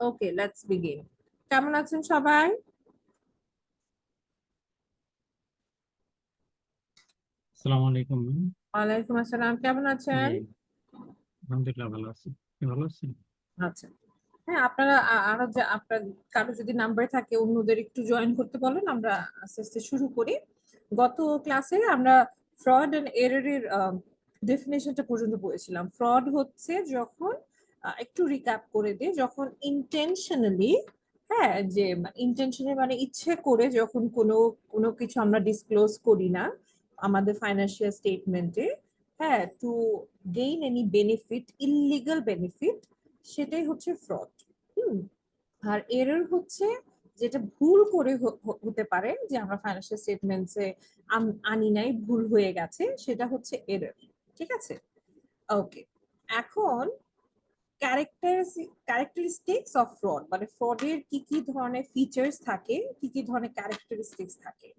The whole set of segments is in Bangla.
Okay, let's begin. কেমন আছেন সবাই? আসসালামু আলাইকুম। ওয়ালাইকুম আসসালাম, কেমন আছেন? জি, আলহামদুলিল্লাহ ভালো আছি। আপনি ভালো আছেন? আচ্ছা। হ্যাঁ, আপনারা আরো যে আপনার কারো যদি নাম্বার থাকে অন্যদের একটু জয়েন করতে বলেন, আমরা আস্তে আস্তে শুরু করি। গত ক্লাসে আমরা ফ্রড এন্ড এররের ডেফিনেশনটা পর্যন্ত পড়েছিলাম। ফ্রড হচ্ছে যখন একটু রিক্যাপ করে দিই, যখন ইন্টেনশনালি, হ্যাঁ, যে ইন্টেনশনালি মানে ইচ্ছে করে যখন কোনো কোনো কিছু আমরা ডিসক্লোজ করি না আমাদের ফাইন্যান্সিয়াল স্টেটমেন্টে, হ্যাঁ, to gain any benefit, illegal benefit, সেটাই হচ্ছে ফ্রড। হুম। আর এরর হচ্ছে যেটা ভুল করে হতে পারে, যে আমরা ফাইন্যান্সিয়াল স্টেটমেন্টসে আনি নাই, ভুল হয়ে গেছে, সেটা হচ্ছে এরর। ঠিক আছে, ওকে। এখন ক্যারেক্টারিস্টিক্স অফ ফ্রড, মানে ফ্রডের কি কি ধরনের ফিচার্স থাকে, কি কি ধরনের ক্যারেক্টারিস্টিক্স থাকে।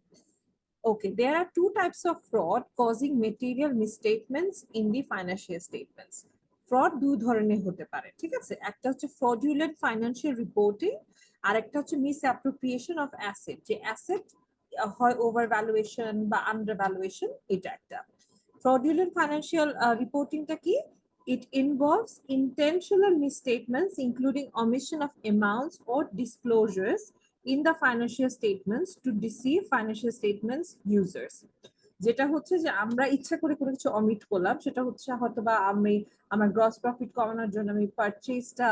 Okay, there are two types of fraud causing material misstatements in the financial statements. Fraud দুই ধরনের হতে পারে, ঠিক আছে? একটা হচ্ছে fraudulent financial reporting, আর একটা হচ্ছে misappropriation of asset, যে অ্যাসেট হয় ওভার ভ্যালুয়েশন বা আন্ডার ভ্যালুয়েশন, এটা একটা। fraudulent financial reportingটা কি? It involves intentional misstatements including omission of amounts or disclosures in the financial statements to deceive financial statements users. যেটা হচ্ছে যে আমরা ইচ্ছা করে কোনো কিছু অমিট করলাম, সেটা হচ্ছে হয়তো বা আমি আমার গ্রস প্রফিট কমানোর জন্য আমি পারচেজটা,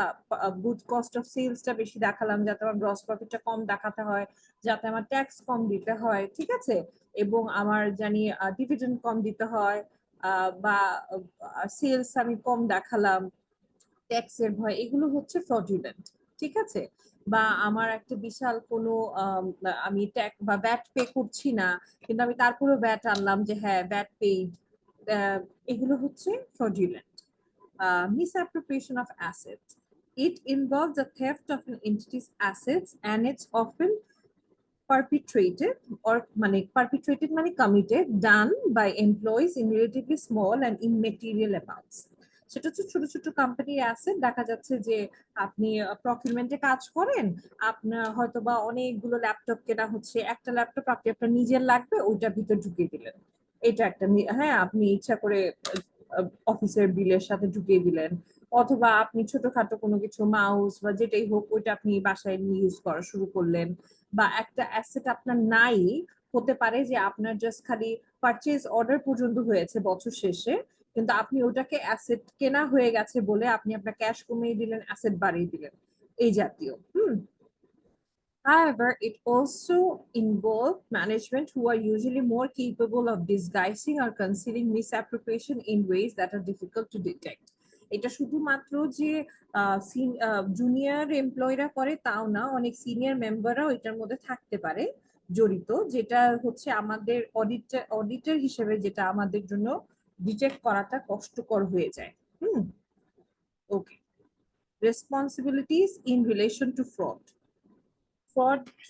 গুড কস্ট অফ সেলসটা বেশি দেখালাম, যাতে আমার গ্রস প্রফিটটা কম দেখাতে হয়, যাতে আমার ট্যাক্স কম দিতে হয়, ঠিক আছে, এবং আমার জানি ডিভিডেন্ড কম দিতে হয়, বা সেলস আমি কম দেখালাম ট্যাক্সের ভয়, এগুলো হচ্ছে ফ্রডুলেন্ট। ঠিক আছে, বা আমার একটা বিশাল কোনো আমি ট্যাক্স বা ভ্যাট পে করছি না, কিন্তু আমি তারপরেও ভ্যাট আনলাম যে হ্যাঁ ভ্যাট পেইড, এগুলো হচ্ছে fraudulent. Misappropriation of assets, it involves the theft of an entity's assets and it's often perpetrated মানে committed, done by employees in relatively small and immaterial amounts. সেটা হচ্ছে ছোট ছোট কোম্পানির অ্যাসেট, দেখা যাচ্ছে যে আপনি প্রকিউরমেন্টে কাজ করেন, আপনার হয়তো বা অনেকগুলো ল্যাপটপ কেনা হচ্ছে, একটা ল্যাপটপ আপনি আপনার নিজের লাগবে ওইটার ভিতর ঢুকিয়ে দিলেন, এটা একটা হ্যাঁ, আপনি ইচ্ছা করে অফিসের বিলের সাথে ঢুকিয়ে দিলেন, অথবা আপনি ছোটখাটো কোনো কিছু মাউস বা যেটাই হোক ওইটা আপনি বাসায় নিয়ে ইউজ করা শুরু করলেন, বা একটা অ্যাসেট আপনার নাই, হতে পারে যে আপনার জাস্ট খালি পারচেজ অর্ডার পর্যন্ত হয়েছে বছর শেষে, কিন্তু আপনি ওটাকে অ্যাসেট কেনা হয়ে গেছে বলে আপনি আপনার ক্যাশ কমিয়ে দিলেন, অ্যাসেট বাড়িয়ে দিলেন, এই জাতীয়। However, it also involves management who are usually more capable of disguising or concealing misappropriation in ways that are difficult to detect. এটা শুধুমাত্র যে জুনিয়র এমপ্লয়িরা করে তাও না, অনেক সিনিয়র মেম্বাররাও এটার মধ্যে থাকতে পারে জড়িত, যেটা হচ্ছে আমাদের অডিটর হিসেবে যেটা আমাদের জন্য ডিটেক্ট করাটা কষ্টকর হয়ে যায়। Okay, responsibilities in relation to fraud.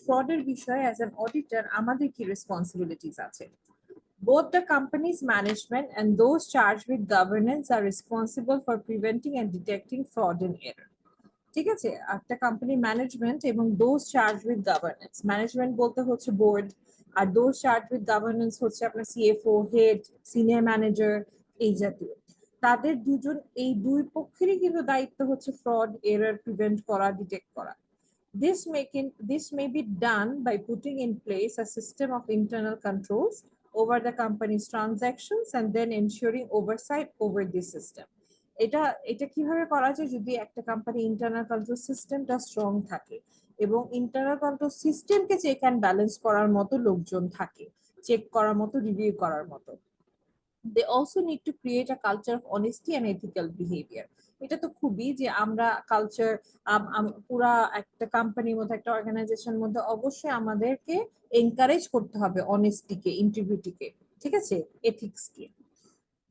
ফ্রডের বিষয়ে অ্যাজ অ্যান অডিটর আমাদের কি রেসপন্সিবিলিটিস আছে? Both the company's management and those charged with governance are responsible for preventing and detecting fraud and error. ঠিক আছে, একটা কোম্পানি ম্যানেজমেন্ট এবং those charge with governance, management বলতে হচ্ছে বোর্ড, আর দোজ চার্জ উইথ গভর্নেন্স হচ্ছে আপনার সিএফও, হেড, সিনিয়র ম্যানেজার, এই জাতীয়। তাদের দুজন, এই দুই পক্ষেরই কিন্তু দায়িত্ব হচ্ছে ফ্রড এরর প্রিভেন্ট করা, ডিটেক্ট করা। This may be done by putting in place a system of internal controls over the company's transactions and then ensuring oversight over this system. এটা এটা কিভাবে করা যায়? যদি একটা কোম্পানি ইন্টারনাল কন্ট্রোল সিস্টেমটা স্ট্রং থাকে এবং ইন্টারনাল কন্ট্রোল সিস্টেমকে চেক অ্যান্ড ব্যালেন্স করার মতো লোকজন থাকে, চেক করার মতো, রিভিউ করার মতো। They also need to create a culture of honesty and ethical behavior. এটা তো খুবই, যে আমরা কালচার, পুরা একটা কোম্পানির মধ্যে, একটা অর্গানাইজেশনের মধ্যে অবশ্যই আমাদেরকে এনকারেজ করতে হবে অনেস্টিকে, ইন্টিগ্রিটিকে, ঠিক আছে, এথিক্সকে।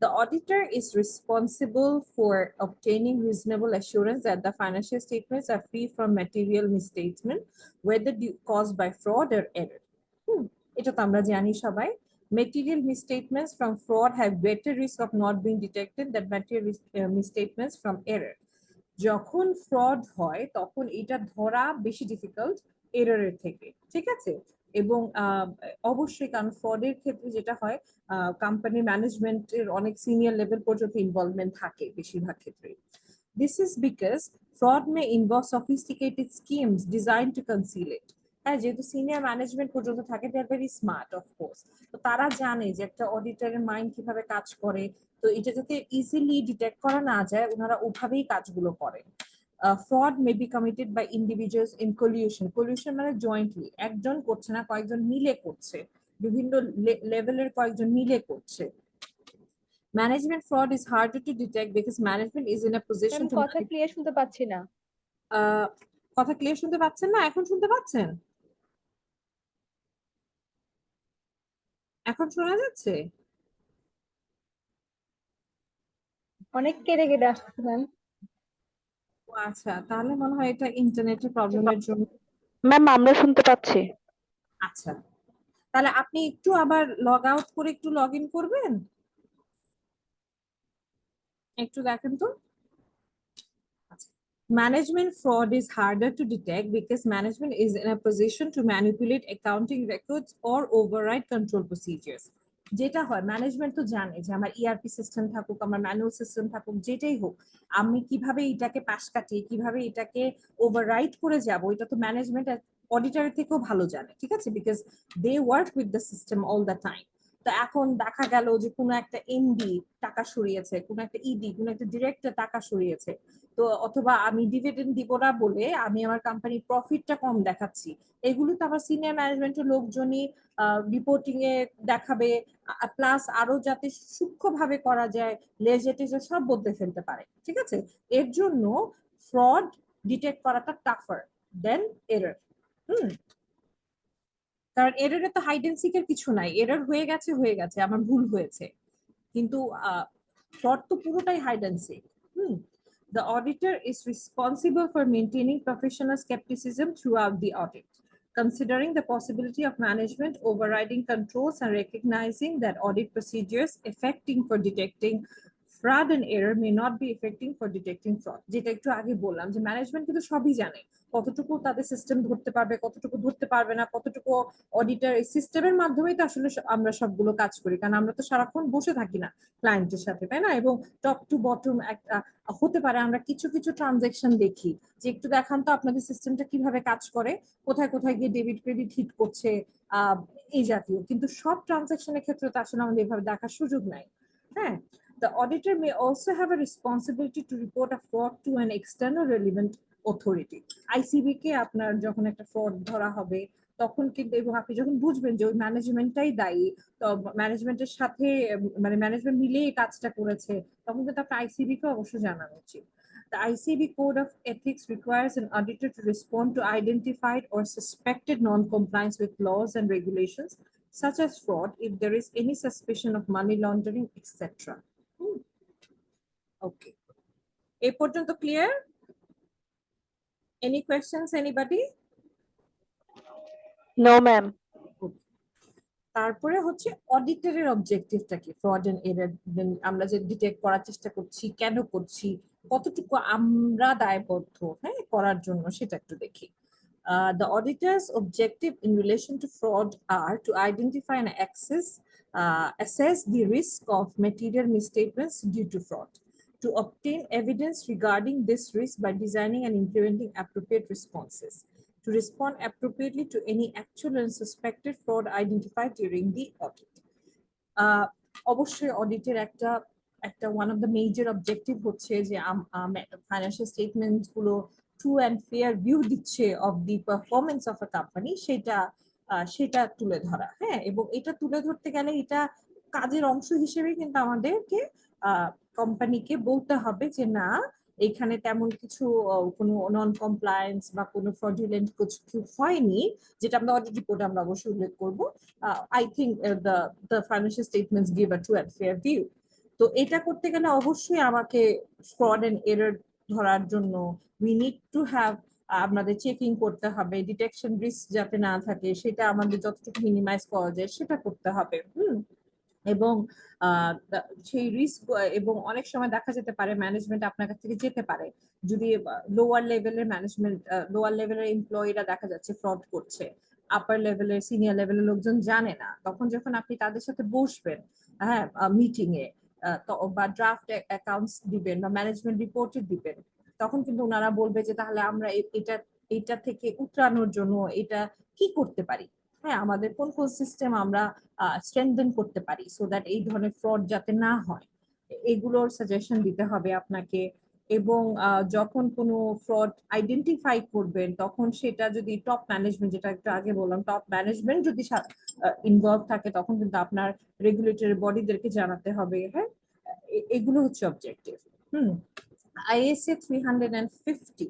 The auditor is responsible for obtaining reasonable assurance that the financial statements are free from material misstatement, whether caused by fraud or error. এটা তো আমরা জানি সবাই। Material misstatements from fraud have greater risk of not being detected than material misstatements from error. যখন ফ্রড হয় তখন এটা ধরা বেশি ডিফিকাল্ট এররের থেকে, ঠিক আছে? এবং অবশ্যই কারণ ফ্রডের ক্ষেত্রে যেটা হয় কোম্পানি ম্যানেজমেন্টের অনেক সিনিয়র লেভেল পর্যন্ত ইনভলভমেন্ট থাকে বেশিরভাগ ক্ষেত্রে। This is because fraud may involve sophisticated schemes design to conceal it. হ্যাঁ, যেহেতু সিনিয়র ম্যানেজমেন্ট পর্যন্ত থাকে, they are very smart of course. তো তারা জানে যে একটা অডিটরের মাইন্ড কিভাবে কাজ করে, তো এটা যাতে ইজিলি ডিটেক্ট করা না যায় ওনারা ওভাবেই কাজগুলো করেন। Fraud may be committed by individuals in collusion. Collusion মানে জয়েন্টলি, একজন করছে না, কয়েকজন মিলে করছে, বিভিন্ন লেভেলের কয়েকজন মিলে করছে। Management fraud is harder to detect because management is in a position ma'am to. কথা ক্লিয়ার শুনতে পাচ্ছি না। কথা ক্লিয়ার শুনতে পাচ্ছেন না? এখন শুনতে পাচ্ছেন? এখন শোনা যাচ্ছে? অনেক কেটে কেটে আসছে ম্যাম। ও আচ্ছা, তাহলে মনে হয় এটা ইন্টারনেটের প্রবলেমের জন্য। ম্যাম আমরা শুনতে পাচ্ছি। আচ্ছা, তাহলে আপনি একটু আবার লগ আউট করে একটু লগ ইন করবেন, একটু দেখেন তো। Management fraud is harder to detect because management is in a position to manipulate accounting records or override control procedures. যেটা হয় ম্যানেজমেন্ট তো জানে যে আমার ইআরপি সিস্টেম থাকুক, আমার ম্যানুয়াল সিস্টেম থাকুক, যেটাই হোক, আমি কিভাবে এটাকে পাশ কাটিয়ে কিভাবে এটাকে ওভাররাইড করে যাব, এটা তো ম্যানেজমেন্ট অডিটরের থেকেও ভালো জানে, ঠিক আছে? Because they work with the system all the time. তো এখন দেখা গেল যে কোনো একটা এমডি টাকা সরিয়েছে, কোনো একটা ইডি, কোনো একটা ডিরেক্টর টাকা সরিয়েছে, তো অথবা আমি ডিভিডেন্ড দিব না বলে আমি আমার কোম্পানির প্রফিটটা কম দেখাচ্ছি, এগুলো তো আবার সিনিয়র ম্যানেজমেন্টের লোকজনই রিপোর্টিং এ দেখাবে, প্লাস আরো যাতে সূক্ষ্মভাবে করা যায়, লেজে টেজে সব বদলে ফেলতে পারে, ঠিক আছে? এর জন্য ফ্রড ডিটেক্ট করাটা টাফার দেন এরর। হুম, কারণ এররে তো হাইড এন্ড সিকের কিছু নাই, এরর হয়ে গেছে হয়ে গেছে, আমার ভুল হয়েছে, কিন্তু ফ্রড তো পুরোটাই hide and seek. Hmm, the auditor is responsible for maintaining professional skepticism throughout the audit, considering the possibility of management overriding controls and recognizing that audit procedures effecting for detecting fraud and error may not be effective for detecting fraud. যেটা একটু আগে বললাম যে ম্যানেজমেন্ট কিন্তু সবই জানে, কতটুকু তাদের সিস্টেম ধরতে পারবে, কতটুকু ধরতে পারবে না, কতটুকু অডিটর এই সিস্টেমের মাধ্যমেই তো আসলে আমরা সবগুলো কাজ করি, কারণ আমরা তো সারাক্ষণ বসে থাকি না ক্লায়েন্টের সাথে, তাই না? এবং টপ টু বটম একটা হতে পারে আমরা কিছু কিছু ট্রানজাকশন দেখি যে একটু দেখান তো আপনাদের সিস্টেমটা কিভাবে কাজ করে, কোথায় কোথায় গিয়ে ডেবিট ক্রেডিট হিট করছে, আহ এই জাতীয়, কিন্তু সব ট্রানজাকশনের ক্ষেত্রে তো আসলে আমাদের এভাবে দেখার সুযোগ নাই। হ্যাঁ, the auditor may also have a responsibility to report a fraud to an external relevant authority. ICB কে আপনার যখন একটা ফ্রড ধরা হবে তখন কিন্তু, এবং আপনি যখন বুঝবেন যে ওই ম্যানেজমেন্টটাই দায়ী, তো ম্যানেজমেন্টের সাথে মানে ম্যানেজমেন্ট মিলে এই কাজটা করেছে, তখন কিন্তু আপনার আইসিবি কে অবশ্যই জানানো উচিত। The ICB Code of Ethics requires an auditor to respond to identified or suspected non-compliance with laws and regulations, such as fraud, if there is any suspicion of money laundering, etc. Okay. এই পর্যন্ত clear? Any questions, anybody? No ma'am. তারপরে হচ্ছে অডিটরের অবজেক্টিভটা কি, ফ্রড এন্ড এরর আমরা যে ডিটেক্ট করার চেষ্টা করছি, কেন করছি, কতটুকু আমরা দায়বদ্ধ হ্যাঁ করার জন্য, সেটা একটু দেখি। The auditor's objective in relation to fraud are to identify and assess the risk of material misstatements due to fraud, to obtain evidence regarding this risk by designing and implementing appropriate responses, to respond appropriately to any actual and suspected fraud identified during the audit. অবশ্যই অডিটের একটা একটা one of the major objective হচ্ছে যে ফাইন্যান্সিয়াল স্টেটমেন্টস গুলো ট্রু অ্যান্ড ফেয়ার ভিউ দিচ্ছে of the performance of a company, সেটা তুলে ধরা। হ্যাঁ, এবং এটা তুলে ধরতে গেলে এটা কাজের অংশ হিসেবে কিন্তু আমাদেরকে কোম্পানিকে বলতে হবে যে না, এখানে তেমন কিছু কোনো নন কমপ্লায়েন্স বা কোনো ফ্রডুলেন্ট কিছু হয়নি, যেটা আমরা অডিট রিপোর্টে আমরা অবশ্যই উল্লেখ করবো। I think the financial statements give a true and fair view. তো এটা করতে গেলে অবশ্যই আমাকে ফ্রড এন্ড এরর ধরার জন্য we need to have আমাদের চেকিং করতে হবে, ডিটেকশন রিস্ক যাতে না থাকে সেটা আমাদের যতটুকু মিনিমাইজ করা যায় সেটা করতে হবে। এবং সেই রিস্ক এবং অনেক সময় দেখা যেতে পারে ম্যানেজমেন্ট আপনার কাছ থেকে যেতে পারে যদি লোয়ার লেভেলের ম্যানেজমেন্ট লোয়ার লেভেলের এমপ্লয়িরা দেখা যাচ্ছে ফ্রড করছে, আপার লেভেলের সিনিয়র লেভেলের লোকজন জানে না, তখন যখন আপনি তাদের সাথে বসবেন, হ্যাঁ, মিটিং এ বা ড্রাফট অ্যাকাউন্টস দিবেন বা ম্যানেজমেন্ট রিপোর্টে দিবেন, তখন কিন্তু ওনারা বলবে যে তাহলে আমরা এটা থেকে উতরানোর জন্য এটা কি করতে পারি, হ্যাঁ, আমাদের কোন কোন সিস্টেম আমরা স্ট্রেংথেন করতে পারি সো দ্যাট এই ধরনের ফ্রড যাতে না হয়, এগুলোর সাজেশন দিতে হবে আপনাকে। এবং যখন কোনো ফ্রড আইডেন্টিফাই করবেন তখন সেটা যদি টপ ম্যানেজমেন্ট, যেটা একটু আগে বললাম, টপ ম্যানেজমেন্ট যদি ইনভলভ থাকে তখন কিন্তু আপনার রেগুলেটরি বডিদেরকে জানাতে হবে, হ্যাঁ, এগুলো হচ্ছে objective. ISA 350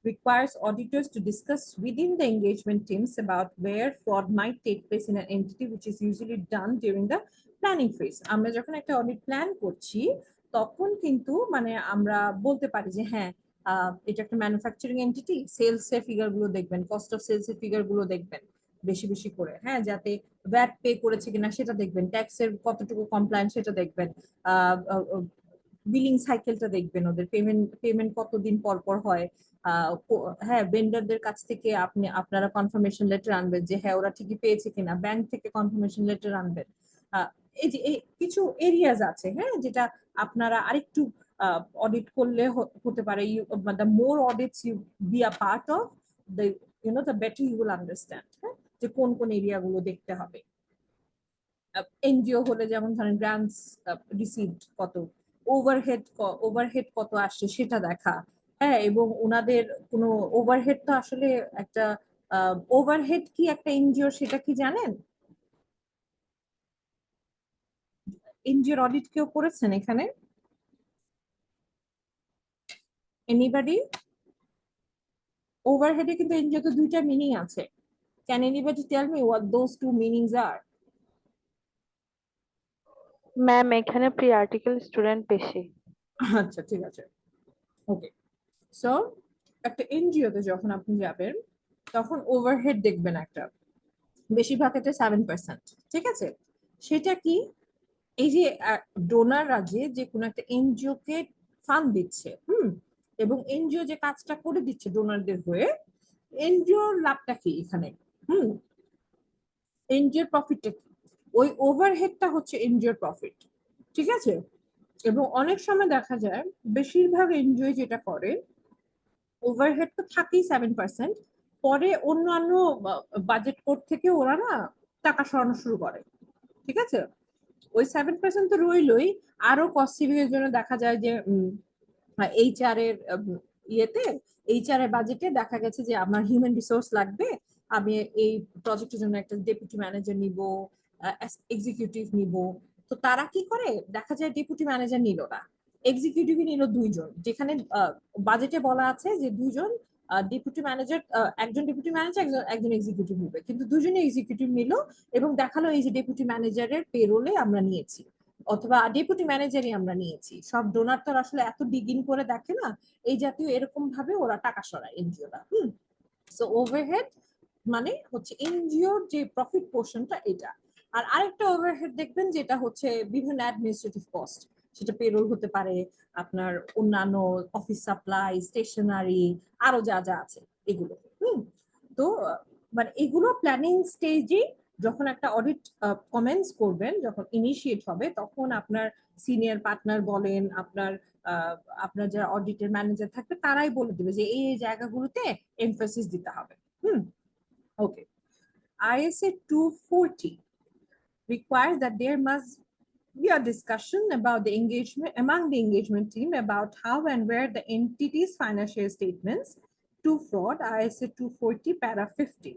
requires auditors to discuss within the engagement teams about where fraud might take place in an entity, which is usually done during the planning phase. আমরা যখন একটা অডিট প্ল্যান করছি তখন কিন্তু মানে আমরা বলতে পারি যে হ্যাঁ, এটা একটা ম্যানুফ্যাকচারিং এন্টিটি, সেলস এর ফিগার গুলো দেখবেন, কস্ট অফ সেলস এর ফিগার গুলো দেখবেন বেশি বেশি করে, হ্যাঁ, যাতে ভ্যাট পে করেছে কিনা সেটা দেখবেন, ট্যাক্সের কতটুকু কমপ্লায়েন্স সেটা দেখবেন, বিলিং সাইকেলটা দেখবেন, ওদের পেমেন্ট কতদিন পর পর হয়, হ্যাঁ, ভেন্ডারদের কাছ থেকে আপনারা কনফার্মেশন লেটার আনবেন যে হ্যাঁ ওরা ঠিকই পেয়েছে কিনা, ব্যাংক থেকে কনফার্মেশন লেটার আনবেন। এই যে কিছু এরিয়াজ আছে, হ্যাঁ, যেটা আপনারা আরেকটু অডিট করলে হতে পারে, the more audits you be a part of the the better you will understand, হ্যাঁ, যে কোন কোন এরিয়া গুলো দেখতে হবে। এনজিও হলে যেমন ধরেন গ্রান্টস রিসিভড কত, ওভারহেড কত আসছে সেটা দেখা, হ্যাঁ, এবং ওনাদের কোনো ওভারহেড তো আসলে একটা ওভারহেড কি একটা এনজিও সেটা কি জানেন? এনজিওর অডিট কেউ করেছেন এখানে? এনিবডি? ওভারহেডে কিন্তু এনজিও তো দুইটা মিনিং আছে। Can anybody tell me what those two meanings are? Ma'am এখানে প্রি আর্টিকেল স্টুডেন্ট বেশি। আচ্ছা, ঠিক আছে, ওকে। সো একটা এনজিওতে যখন আপনি যাবেন তখন ওভারহেড দেখবেন একটা, বেশিরভাগ ক্ষেত্রে 7%, ঠিক আছে? সেটা কি, এই যে ডোনাররা যে কোনো একটা এনজিও কে ফান্ড দিচ্ছে, এবং এনজিও যে কাজটা করে দিচ্ছে ডোনারদের হয়ে, এনজিওর লাভটা কি এখানে? হুম এনজিওর প্রফিটটা কি? ওই ওভারহেডটা হচ্ছে এনজিওর প্রফিট, ঠিক আছে? এবং অনেক সময় দেখা যায় বেশিরভাগ এনজিও যেটা করে, ওভারহেড তো থাকেই 7%, পরে অন্যান্য বাজেট কোড থেকে ওরা না টাকা সরানো শুরু করে, ঠিক আছে? ওই 7% তো রইলই, আরো কস্ট সেভিং এর জন্য দেখা যায় যে এইচআর এর ইয়েতে, এইচআর এর বাজেটে দেখা গেছে যে আমার হিউম্যান রিসোর্স লাগবে, আমি এই প্রজেক্টের জন্য একটা ডেপুটি ম্যানেজার নিব, এক্সিকিউটিভ নিব, তো তারা কি করে, দেখা যায় ডেপুটি ম্যানেজার নিল না, এক্সিকিউটিভ নিল দুইজন, যেখানে বাজেটে বলা আছে যে দুইজন ডেপুটি ম্যানেজার, একজন ডেপুটি ম্যানেজার একজন একজন এক্সিকিউটিভ নিবে, কিন্তু দুজনে এক্সিকিউটিভ নিল এবং দেখালো এই যে ডেপুটি ম্যানেজারের পেরোলে আমরা নিয়েছি, অথবা ডেপুটি ম্যানেজারই আমরা নিয়েছি। সব ডোনার তো আসলে এত ডিগিং করে দেখে না, এই জাতীয় এরকম ভাবে ওরা টাকা সরায় এনজিওরা। সো ওভারহেড মানে হচ্ছে এনজিওর যে প্রফিট পোর্শনটা এটা। আর আরেকটা ওভারহেড দেখবেন যেটা হচ্ছে বিভিন্ন অ্যাডমিনিস্ট্রেটিভ কস্ট, সেটা পেরোল হতে পারে, আপনার অন্যান্য অফিস সাপ্লাই, স্টেশনারি, আরো যা যা আছে এগুলো। তো মানে এগুলো প্ল্যানিং স্টেজে যখন একটা অডিট কমেন্টস করবেন, যখন ইনিশিয়েট হবে, তখন আপনার সিনিয়র পার্টনার বলেন, আপনার যারা অডিটের ম্যানেজার থাকবে তারাই বলে দেবে যে এই জায়গাগুলোতে এমফাসিস দিতে হবে। ওকে। ISA 240 requires that there must be a discussion about the engagement among the engagement team about how and where the entity's financial statements to fraud, ISA 240 para 50,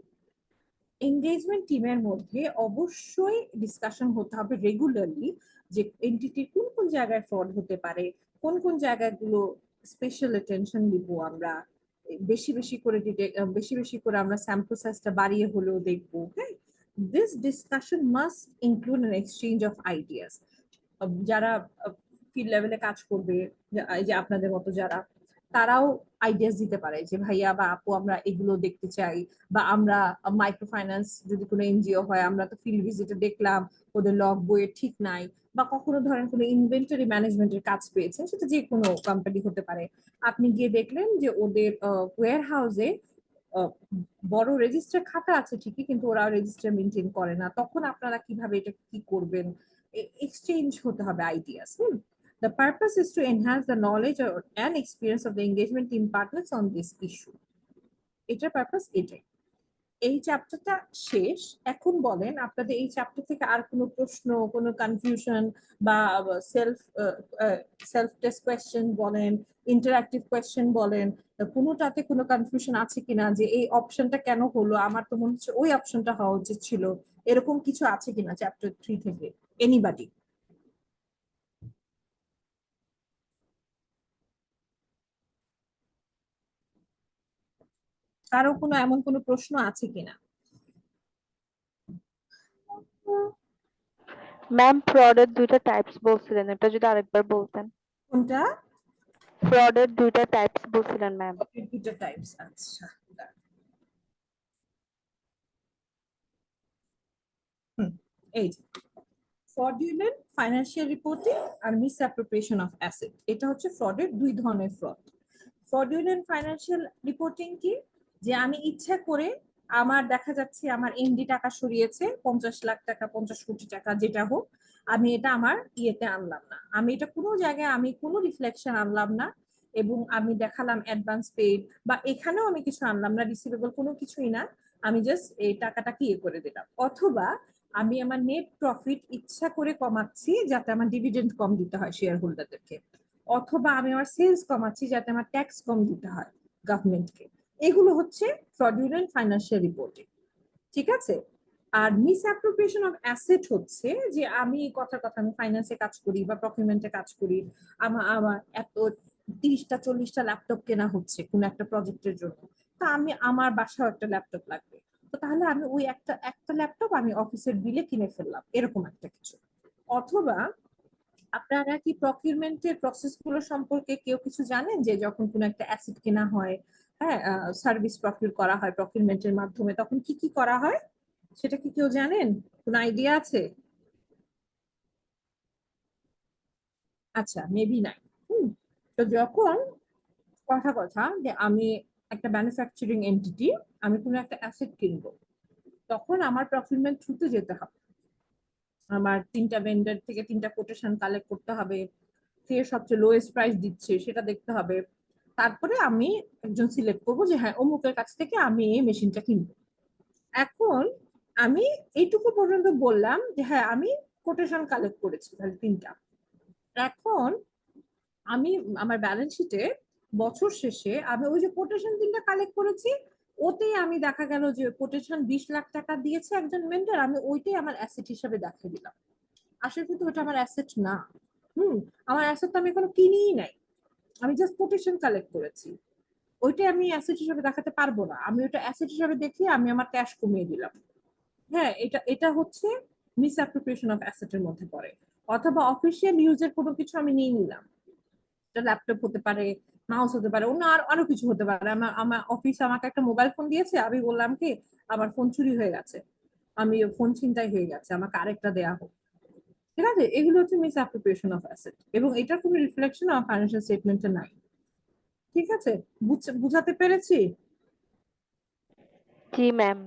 engagement টিমের মধ্যে অবশ্যই ডিসকাশন হতে হবে রেগুলারলি যে এন্টিটির কোন কোন জায়গায় ফ্রড হতে পারে, কোন কোন জায়গাগুলো স্পেশাল অ্যাটেনশন দিব আমরা, বেশি বেশি করে বেশি বেশি করে আমরা স্যাম্পল সাইজটা বাড়িয়ে হলেও দেখবো, হ্যাঁ। This discussion must include an exchange of ideas, যারা ফিল্ড লেভেলে কাজ করবে, এই যে আপনাদের মতো যারা, তারাও আইডিয়াস দিতে পারে যে ভাইয়া বা আপু আমরা এগুলো দেখতে চাই, বা আমরা মাইক্রো ফাইন্যান্স যদি কোনো এনজিও হয়, আমরা তো ফিল্ড ভিজিটে দেখলাম ওদের লগ বইয়ে ঠিক নাই, বা কখনো ধরেন কোনো ইনভেন্টরি ম্যানেজমেন্টের কাজ পেয়েছেন, সেটা যে কোনো কোম্পানি হতে পারে, আপনি গিয়ে দেখলেন যে ওদের ওয়্যার হাউসে বড় রেজিস্টার খাতা আছে ঠিকই, কিন্তু ওরা রেজিস্টার মেনটেন করে না, তখন আপনারা কিভাবে এটা কি করবেন, এক্সচেঞ্জ হতে হবে ideas. The purpose is to enhance the knowledge and experience of the engagement team partners on this issue. এটার পারপাস এটাই। এই চ্যাপ্টারটা শেষ। এখন বলেন আপনাদের এই চ্যাপ্টার থেকে আর কোনো প্রশ্ন, কোনো কনফিউশন, বা সেলফ সেলফ টেস্ট কোয়েশ্চেন বলেন, ইন্টারঅ্যাক্টিভ কোয়েশ্চেন বলেন, কোনোটাতে কোনো কনফিউশন আছে কিনা, যে এই অপশনটা কেন হলো, আমার তো মনে হচ্ছে ওই অপশনটা হওয়া উচিত ছিল, এরকম কিছু আছে কিনা চ্যাপ্টার 3 থেকে? এনিবডি? কারো কোনো এমন কোনো প্রশ্ন আছে কিনা? ম্যাম ফ্রডের দুইটা টাইপস বলছিলেন, এটা যদি আরেকবার বলতেন। কোনটা? ফ্রডের দুইটা টাইপস বলছিলেন ম্যাম। দুটো টাইপস, আচ্ছা। হুম, এই যে ফ্রডুলেন্ট ফাইন্যান্সিয়াল রিপোর্টিং আর মিসঅ্যাপ্রোপ্রিয়েশন অফ অ্যাসেট, এটা হচ্ছে ফ্রডের দুই ধরনের ফ্রড। ফ্রডুলেন্ট ফাইন্যান্সিয়াল রিপোর্টিং কি? যে আমি ইচ্ছা করে, আমার দেখা যাচ্ছে আমার এমডি টাকা সরিয়েছে 50 লাখ টাকা, 50 কোটি টাকা, যেটা হোক, আমি এটা আমার ইয়েতে আনলাম না, আমি এটা কোনো জায়গায় আমি কোনো রিফ্লেকশন আনলাম না, এবং আমি দেখালাম অ্যাডভান্স পেড, বা এখানেও আমি কিছু আনলাম না, রিসিভেবল কোনো কিছুই না, আমি জাস্ট এই টাকাটাকে ইয়ে করে দিলাম। অথবা আমি আমার নেট প্রফিট ইচ্ছা করে কমাচ্ছি যাতে আমার ডিভিডেন্ড কম দিতে হয় শেয়ার হোল্ডারদেরকে, অথবা আমি আমার সেলস কমাচ্ছি যাতে আমার ট্যাক্স কম দিতে হয় গভর্নমেন্টকে। এগুলো হচ্ছে ফ্রডুলেন্ট ফাইন্যান্সিয়াল রিপোর্টিং, ঠিক আছে? আর মিসঅ্যাপ্রোপ্রিয়েশন অফ অ্যাসেট হচ্ছে যে আমি কথার কথা, আমি ফাইন্যান্সে কাজ করি বা প্রকিউরমেন্টে কাজ করি, আমার আমার এত 30টা 40টা ল্যাপটপ কেনা হচ্ছে কোন একটা প্রজেক্টের জন্য, তা আমি আমার বাসায় একটা ল্যাপটপ লাগবে, তো তাহলে আমি ওই একটা একটা ল্যাপটপ আমি অফিসের বিলে কিনে ফেললাম, এরকম একটা কিছু। অথবা আপনারা কি প্রকিউরমেন্টের প্রসেস গুলো সম্পর্কে কেউ কিছু জানেন, যে যখন কোনো একটা অ্যাসেট কেনা হয়, হ্যাঁ, সার্ভিস প্রকিউর করা হয় প্রকিউরমেন্টের মাধ্যমে, তখন কি কি করা হয়, সেটা কি কেউ জানেন? কোন আইডিয়া আছে? আচ্ছা, মেবি নাই। হুম। তো যখন কথা কথা যে আমি একটা ম্যানুফ্যাকচারিং এন্টিটি, আমি কোনো একটা অ্যাসেট কিনবো, তখন আমার প্রকিউরমেন্ট থ্রুতে যেতে হবে, আমার 3টা ভেন্ডর থেকে 3টা কোটেশন কালেক্ট করতে হবে, কে সবচেয়ে লোয়েস্ট প্রাইস দিচ্ছে সেটা দেখতে হবে, তারপরে আমি একজন সিলেক্ট করবো যে হ্যাঁ অমুকের কাছ থেকে আমি এই মেশিনটা কিনবো। এখন আমি এইটুকু পর্যন্ত বললাম যে হ্যাঁ আমি কোটেশন কালেক্ট করেছি তাহলে 3টা। এখন আমি আমার ব্যালেন্স শিটে বছর শেষে আমি ওই যে কোটেশন 3টা কালেক্ট করেছি, ওতেই আমি দেখা গেল যে কোটেশন 20 লাখ টাকা দিয়েছে একজন ভেন্ডর, আমি ওইটাই আমার অ্যাসেট হিসাবে দেখিয়ে দিলাম। আসলে কিন্তু ওটা আমার অ্যাসেট না। হুম। আমার অ্যাসেট তো আমি এখনো কিনিই নাই, আমি জাস্ট কোটেশন কালেক্ট করেছি, ওইটা আমি অ্যাসেট হিসেবে দেখাতে পারবো না, আমি ওটা অ্যাসেট হিসেবে দেখিয়ে আমি আমার ক্যাশ কমিয়ে দিলাম। হ্যাঁ, এটা এটা হচ্ছে মিসঅ্যাপ্রোপ্রিয়েশন অফ অ্যাসেটের মধ্যে পড়ে। অথবা অফিসিয়াল ইউজের কোনো কিছু আমি নিয়ে নিলাম, এটা ল্যাপটপ হতে পারে, মাউস হতে পারে, অন্য আর আরো কিছু হতে পারে, আমার আমার অফিসে আমাকে একটা মোবাইল ফোন দিয়েছে, আমি বললাম কি আমার ফোন চুরি হয়ে গেছে, আমি ফোন ছিনতাই হয়ে গেছে, আমাকে আরেকটা দেয়া হোক। ঠিক আছে, এগুলো হচ্ছে মিসঅ্যাপ্রোপ্রিয়েশন অফ অ্যাসেট, এবং এটার কোনো রিফ্লেকশন আমার ফাইন্যান্সিয়াল স্টেটমেন্টে নাই। ঠিক আছে, বুঝাতে পেরেছি? জি ম্যাম।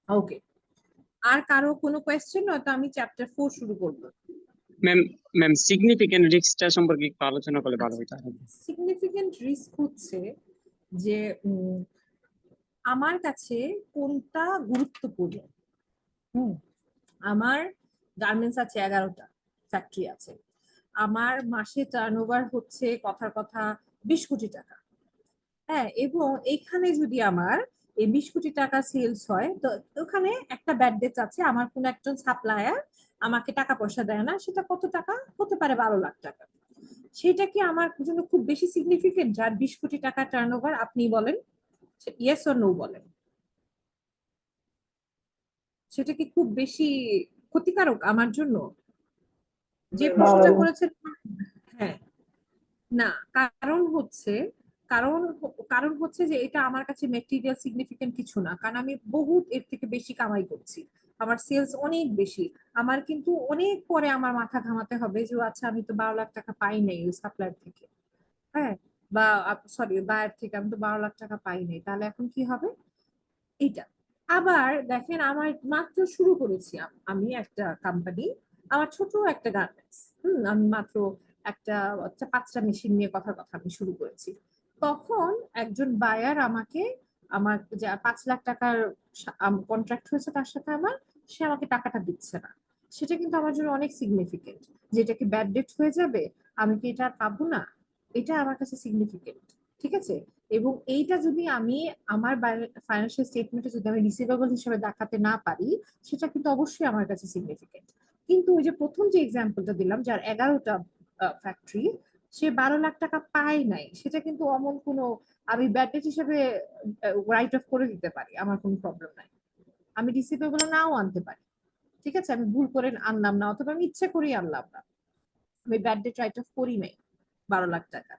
ওকে। আর কারো কোনো কোয়েশ্চেন? নয়তো আমি চ্যাপ্টার 4 শুরু করবো। ম্যাম ম্যাম সিগনিফিকেন্ট রিস্কটা সম্পর্কে একটু আলোচনা করলে ভালো হতো। সিগনিফিকেন্ট রিস্ক হচ্ছে যে আমার কাছে কোনটা গুরুত্বপূর্ণ। হুম। আমার গার্মেন্টস আছে 11টা, ফ্যাক্টরি আছে, আমার মাসে টার্নওভার হচ্ছে কথার কথা 20 কোটি টাকা। হ্যাঁ, এবং এখানে যদি আমার এই 20 কোটি টাকা সেলস হয়, তো ওখানে একটা ব্যাড ডেট আছে, আমার কোন একজন সাপ্লায়ার আমাকে টাকা পয়সা দেয় না, সেটা কত টাকা হতে পারে? 12 লাখ টাকা। সেটা কি আমার জন্য খুব বেশি সিগনিফিকেন্ট, যার 20 কোটি টাকা টার্নওভার? আপনি বলেন, ইয়েস অর নো বলেন। সেটা কি খুব বেশি ক্ষতিকারক আমার জন্য? যে প্রশ্নটা করেছেন, হ্যাঁ, না, কারণ হচ্ছে কারণ কারণ হচ্ছে যে এটা আমার কাছে মেটেরিয়াল সিগনিফিকেন্ট কিছু না, কারণ আমি বহুত এর থেকে বেশি কামাই করছি, আমার সেলস অনেক বেশি। আমার কিন্তু অনেক পরে আমার মাথা ঘামাতে হবে যে আচ্ছা আমি তো 12 লাখ টাকা পাই নাই ওই সাপ্লায়ার থেকে, হ্যাঁ, বা সরি বায়ার থেকে আমি তো 12 লাখ টাকা পাই নাই, তাহলে এখন কি হবে এটা। আবার দেখেন আমার মাত্র শুরু করেছি আমি একটা কোম্পানি, আমার ছোট একটা গার্মেন্টস, আমি মাত্র একটা 5টা মেশিন নিয়ে কথা আমি শুরু করেছি। তখন একজন বায়ার আমাকে, আমার যে 5 লাখ টাকার কন্ট্রাক্ট হয়েছে তার সাথে আমার, সে আমাকে টাকাটা দিচ্ছে না। সেটা কিন্তু আমার জন্য অনেক সিগনিফিকেন্ট, যেটা কি ব্যাড ডেট হয়ে যাবে, আমি কি এটা আর পাবো না, এটা আমার কাছে সিগনিফিকেন্ট। ঠিক আছে, এবং এইটা যদি আমি আমার ফাইন্যান্সিয়াল স্টেটমেন্টে যদি আমি রিসিভেবল হিসেবে দেখাতে না পারি, সেটা কিন্তু অবশ্যই আমার কাছে সিগনিফিকেন্ট। কিন্তু ওই যে প্রথম যে এক্সাম্পলটা দিলাম, যার 11টা ফ্যাক্টরি, সে 12 লাখ টাকা পায় নাই, সেটা কিন্তু অমন কোনো, আমি ব্যাড ডেট হিসেবে রাইট অফ করে দিতে পারি, আমার কোনো প্রবলেম নাই। আমি রিসিভেবল নাও আনতে পারি, ঠিক আছে, আমি ভুল করে আনলাম না, অথবা আমি ইচ্ছা করেই আনলাম না, আমি ব্যাড ডেট রাইট অফ করি নাই 12 লাখ টাকা,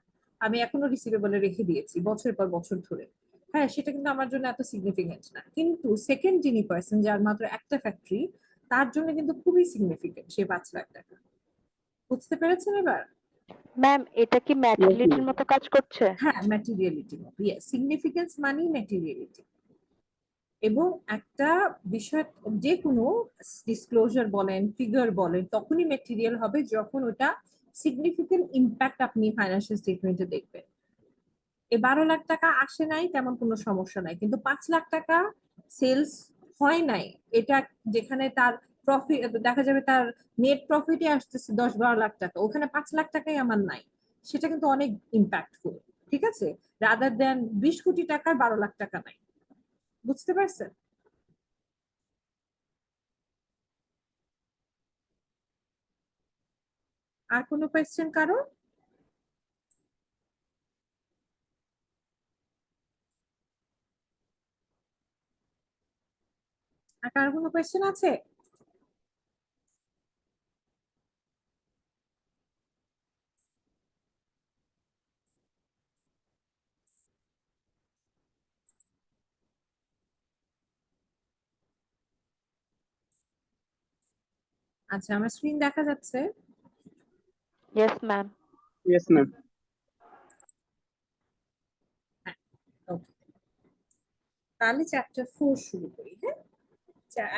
আমি এখনো রিসিভেবলে রেখে দিয়েছি বছরের পর বছর ধরে। হ্যাঁ, সেটা কিন্তু আমার জন্য এত সিগনিফিকেন্ট না, কিন্তু সেকেন্ড যিনি পার্সন যার মাত্র একটা ফ্যাক্টরি, তার জন্য কিন্তু খুবই সিগনিফিকেন্ট সে 5 লাখ টাকা। বুঝতে পেরেছেন এবার? ম্যাম এটা কি ম্যাটারনিটির মতো কাজ করছে? হ্যাঁ, ম্যাটেরিয়ালিটি, সিগনিফিকেন্স মানেই ম্যাটেরিয়ালিটি। এবং একটা বিষয়, যে কোনো ডিসক্লোজার বলেন ফিগার বলেন তখনই ম্যাটেরিয়াল হবে যখন ওটা সিগনিফিকেন্ট ইম্প্যাক্ট আপনি ফাইন্যান্সিয়াল স্টেটমেন্টে দেখবেন। এই 12 লাখ টাকা আসে নাই তেমন কোনো সমস্যা নাই, কিন্তু 5 লাখ টাকা সেলস হয় নাই, এটা যেখানে তার প্রফিট দেখা যাবে, তার নেট প্রফিটে আসতেছে 10-12 লাখ টাকা, ওখানে 5 লাখ টাকাই আমার নাই, সেটা কিন্তু অনেক ইম্প্যাক্টফুল। ঠিক আছে, রাদার দেন 20 কোটি টাকার 12 লাখ টাকা নাই। বুঝতে পারছেন? আর কোনো কোয়েশ্চেন কারো? আর কারো কোনো কোয়েশ্চেন আছে? আচ্ছা, আমার স্ক্রিন দেখা যাচ্ছে? Yes ma'am. Yes ma'am. হ্যাঁ, ওকে, তাহলে চ্যাপ্টার 4 শুরু করি। হ্যাঁ,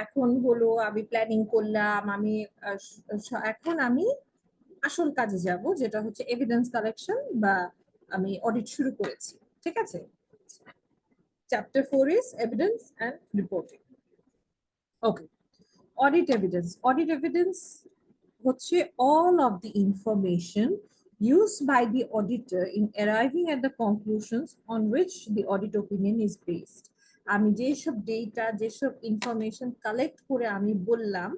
এখন হলো আমি প্ল্যানিং করলাম, আমি এখন আমি আসল কাজে যাব, যেটা হচ্ছে এভিডেন্স কালেকশন, বা আমি অডিট শুরু করেছি। ঠিক আছে, chapter 4 is evidence and reporting. Okay, audit evidence. Audit evidence হচ্ছে all of the information used by the auditor in arriving at the conclusions on which the audit opinion is based. আমি যেসব ডেটা, যেসব ইনফরমেশন কালেক্ট করে আমি বললাম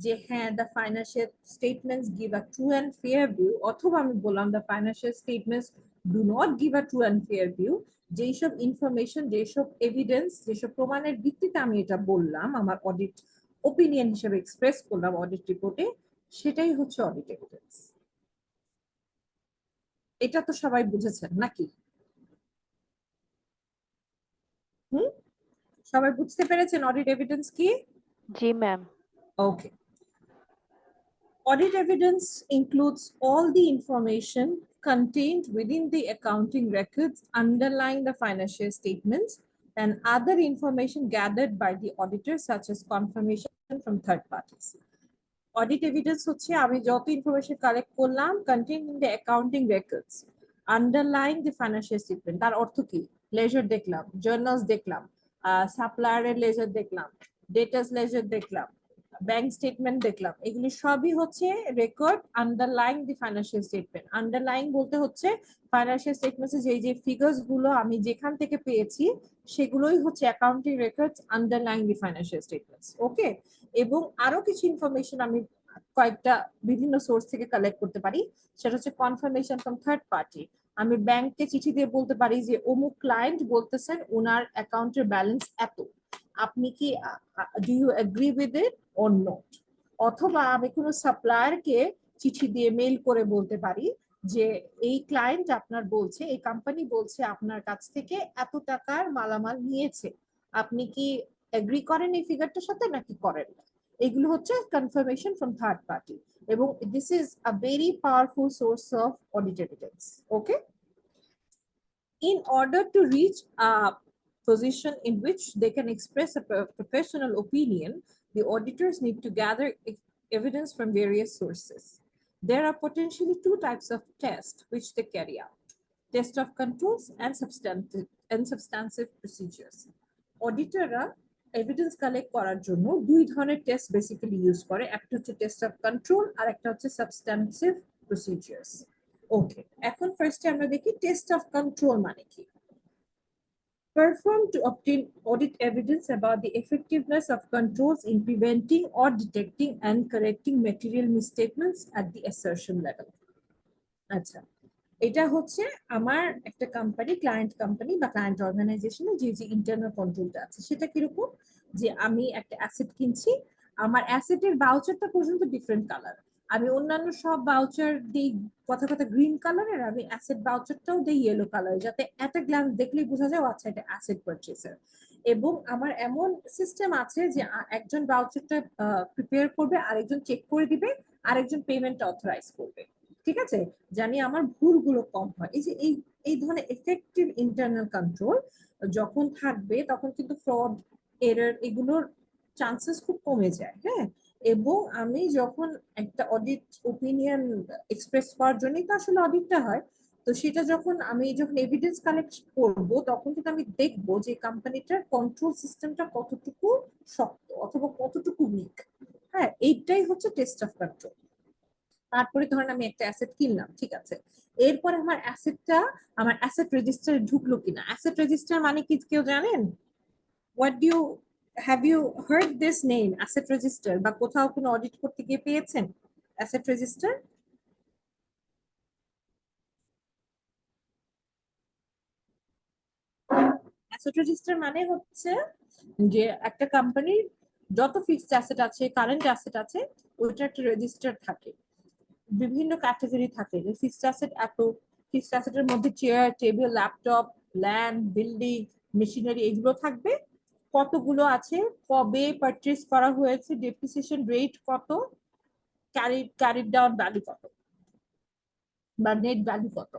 যে হ্যাঁ the financial statements give a true and fair view, অথবা আমি বললাম the financial statements do not give a true and fair view, যেসব ইনফরমেশন, যেসব এভিডেন্স, যেসব প্রমাণের ভিত্তিতে আমি এটা বললাম, আমার অডিট ওপিনিয়ন হিসেবে এক্সপ্রেস করলাম অডিট রিপোর্টে, সেটাই হচ্ছে অডিট এভিডেন্স। এটা তো সবাই বুঝেছেন নাকি? হুম, সবাই বুঝতে পেরেছেন অডিট এভিডেন্স কি? জি ma'am. Okay. Audit evidence includes all the information contained within the accounting records underlying the financial statements and other information gathered by the auditor, such as confirmation from third parties. Audit evidence হচ্ছে আমি যত ইনফরমেশন কালেক্ট করলাম contained in the accounting records underlying the financial statement, তার অর্থ কি? লেজার দেখলাম, জার্নালস দেখলাম, সাপ্লায়ারের লেজার দেখলাম, ডেটাস লেজার দেখলাম, ব্যাংক স্টেটমেন্ট দেখলাম, এগুলি সবই হচ্ছে record underlying the financial statement. Underlying বলতে হচ্ছে ফাইন্যান্সিয়াল স্টেটমেন্টে যে ফিগার্স গুলো আমি যেখান থেকে পেয়েছি সেগুলোই হচ্ছে accounting records underlying the financial statements. Okay, এবং আরো কিছু ইনফরমেশন আমি কয়েকটা বিভিন্ন সোর্স থেকে কালেক্ট করতে পারি, সেটা হচ্ছে কনফার্মেশন ফ্রম থার্ড পার্টি। আমি ব্যাংককে চিঠি দিয়ে বলতে পারি যে অমুক ক্লায়েন্ট বলতেছেন ওনার অ্যাকাউন্টের ব্যালেন্স এত, আপনি কি do you agree with it or not. অথবা আমি কোনো সাপ্লায়ারকে চিঠি দিয়ে মেইল করে বলতে পারি যে এই ক্লায়েন্ট আপনার বলছে, এই কোম্পানি বলছে আপনার কাছ থেকে এত টাকার মালামাল নিয়েছে, আপনি কি এগ্রি করেন এই ফিগারটার সাথে নাকি করেন না? এগুলো হচ্ছে কনফার্মেশন ফ্রম থার্ড পার্টি, এবং this is a very powerful source of audit evidence. Okay, in order to reach a position in which they can express a professional opinion, the auditors need to gather evidence from various sources. There are potentially two types of tests which they carry out: test of controls and substantive procedures. Auditorরা এভিডেন্স কালেক্ট করার জন্য দুই ধরনের টেস্ট বেসিক্যালি ইউজ করে, একটা হচ্ছে টেস্ট অফ কন্ট্রোল আর একটা হচ্ছে সাবস্ট্যান্সিভ প্রসিডিউরস। ওকে, এখন ফার্স্টে আমরা দেখি টেস্ট অফ কন্ট্রোল মানে কি। Performed to obtain audit evidence about the effectiveness of controls in preventing or detecting and correcting material misstatements at the assertion level. আচ্ছা, এটা হচ্ছে আমার একটা কোম্পানি, ক্লায়েন্ট কোম্পানি বা ক্লায়েন্ট অর্গানাইজেশনে যে যে ইন্টারনাল কন্ট্রোলটা আছে সেটা কিরকম, যে আমি একটা অ্যাসেট কিনছি, আমার অ্যাসেটের ভাউচারটা পর্যন্ত ডিফারেন্ট কালার, আমি অন্যান্য সব ভাউচার দিই কথা কথা গ্রিন কালারের, আমি অ্যাসেট ভাউচারটাও দিই ইয়েলো কালার, যাতে একটা গ্ল্যান্স দেখলেই বোঝা যায় আচ্ছা এটা অ্যাসেট পারচেজার। এবং আমার এমন সিস্টেম আছে যে একজন ভাউচারটা প্রিপেয়ার করবে, আরেকজন চেক করে দিবে, আরেকজন পেমেন্টটা অথরাইজ করবে। ঠিক আছে, জানি আমার ভুলগুলো কম হয়। এই যে এই ধরনের এফেক্টিভ ইন্টারনাল কন্ট্রোল যখন থাকবে তখন কিন্তু ফ্রড, এরর এগুলোর চান্সেস খুব কমে যায়। হ্যাঁ, এবং আমি যখন একটা অডিট ওপিনিয়ন এক্সপ্রেস করার জন্যই তো আসলে অডিটটা হয়, তো সেটা যখন এভিডেন্স কালেক্ট করব তখন কিন্তু আমি দেখবো যে কোম্পানিটার কন্ট্রোল সিস্টেমটা কতটুকু শক্ত অথবা কতটুকু উইক। হ্যাঁ, এইটাই হচ্ছে টেস্ট অফ কন্ট্রোল। তারপরে ধরেন আমি একটা অ্যাসেট কিনলাম, ঠিক আছে, এরপরে আমার অ্যাসেটটা আমার অ্যাসেট রেজিস্টারে ঢুকলো কিনা। অ্যাসেট রেজিস্টার মানে কি কেউ জানেন? What do you have you heard this name asset register, বা কোথাও কোনো অডিট করতে গিয়ে পেয়েছেন অ্যাসেট রেজিস্টার? অ্যাসেট রেজিস্টার মানে হচ্ছে যে একটা কোম্পানির যত ফিক্সড অ্যাসেট আছে, কারেন্ট অ্যাসেট আছে, ওইটা একটা রেজিস্টার থাকে। বিভিন্ন ক্যাটাগরি থাকে, যে ফিক্সড অ্যাসেট এত, ফিক্সড অ্যাসেটের মধ্যে chair, table, laptop, land, building, machinery এগুলো থাকবে, কতগুলো আছে, কবে পারচেজ করা হয়েছে, ডেপ্রিসিয়েশন রেট কত, ক্যারিড ডাউন ভ্যালু কত, বা নেট ভ্যালু কত,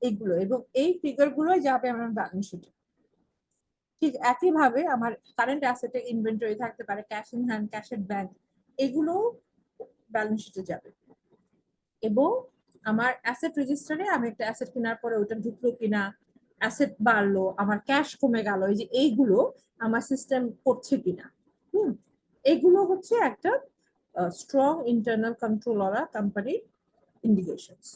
এগুলো, এবং এই ফিগার গুলো যাবে আমার ব্যালেন্স শিটে। ঠিক একইভাবে আমার কারেন্ট অ্যাসেটে ইনভেন্টরি থাকতে পারে, cash in hand, cash at bank, এগুলো ব্যালেন্স শিটে যাবে। এবং আমার অ্যাসেট রেজিস্টারে আমি একটা অ্যাসেট কেনার পরে ওটা ঢুকলো কিনা, অ্যাসেট বাড়লো, আমার ক্যাশ কমে গেল, এই যে এইগুলো আমার সিস্টেম করছে কিনা। হুম, এগুলো হচ্ছে একটা স্ট্রং ইন্টারনাল কন্ট্রোল ওরা কোম্পানির indications.